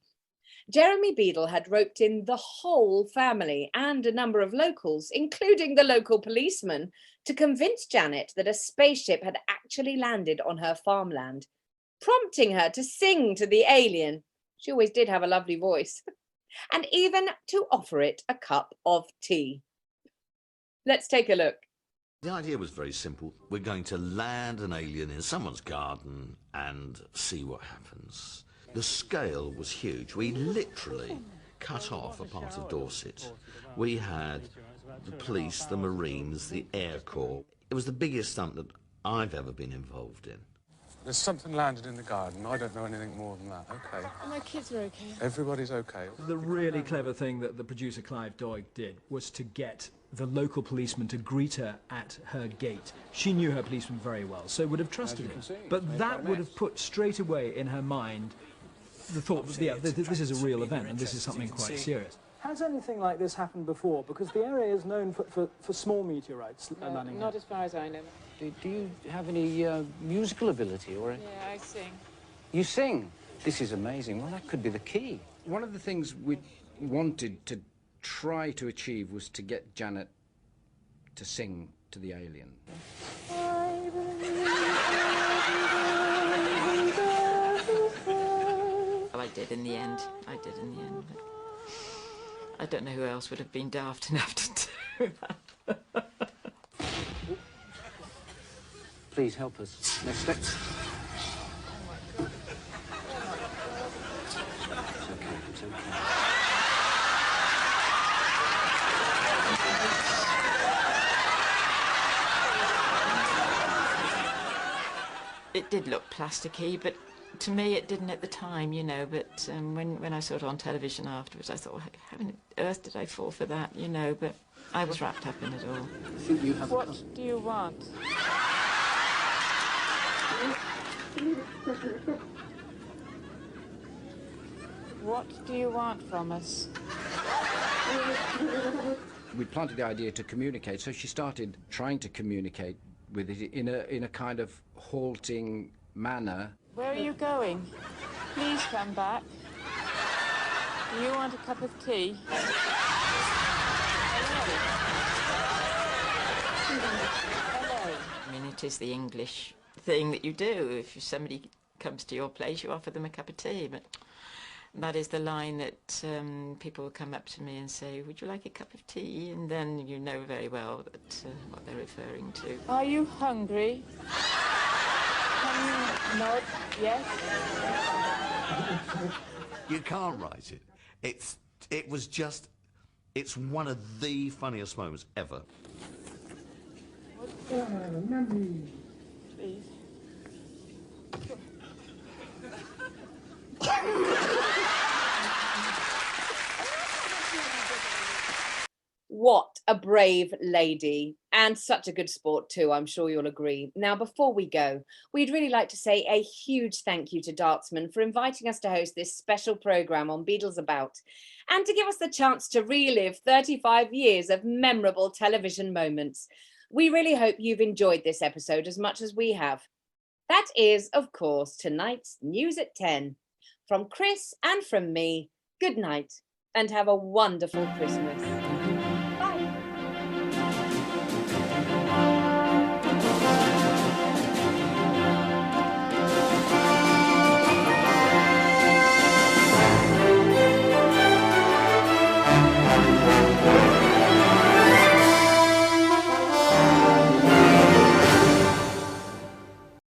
Jeremy Beadle had roped in the whole family and a number of locals, including the local policeman, to convince Janet that a spaceship had actually landed on her farmland, prompting her to sing to the alien. She always did have a lovely voice. And even to offer it a cup of tea. Let's take a look. The idea was very simple. We're going to land an alien in someone's garden and see what happens. The scale was huge. We literally cut off a part of Dorset. We had the police, the Marines, the Air Corps. It was the biggest stunt that I've ever been involved in. There's something landed in the garden. I don't know anything more than that. OK. My kids are OK. Everybody's OK. The really clever thing that the producer Clive Doig did was to get the local policeman to greet her at her gate. She knew her policeman very well, so would have trusted him. But that would have put straight away in her mind the thought that, yeah, this is a real event and this is something quite serious. Has anything like this happened before? Because the area is known for small meteorites landing. Not as far as I know. Do you have any musical ability or? Yeah, I sing. You sing? This is amazing. Well, that could be the key. One of the things we wanted to try to achieve was to get Janet to sing to the alien. Well, I did in the end. I did in the end. But I don't know who else would have been daft enough to do that. Please help us. Next step. it did look plasticky, but to me it didn't at the time, you know, but when I saw it on television afterwards, I thought, how on earth did I fall for that, you know, but I was wrapped up in it all. What do you want? What do you want from us? We planted the idea to communicate, so she started trying to communicate with it in a kind of halting manner. Where are you going? Please come back. Do you want a cup of tea? Hello. I mean, it is the English thing that you do. If somebody comes to your place, you offer them a cup of tea, but that is the line that people will come up to me and say, would you like a cup of tea? And then you know very well that what they're referring to. Are you hungry? Can you nod yes? You can't write it. It's one of the funniest moments ever. Please. What a brave lady, and such a good sport too, I'm sure you'll agree. Now, before we go, we'd really like to say a huge thank you to Dartsman for inviting us to host this special programme on Beadles About, and to give us the chance to relive 35 years of memorable television moments. We really hope you've enjoyed this episode as much as we have. That is, of course, tonight's News at 10. From Chris and from me, good night, and have a wonderful Christmas.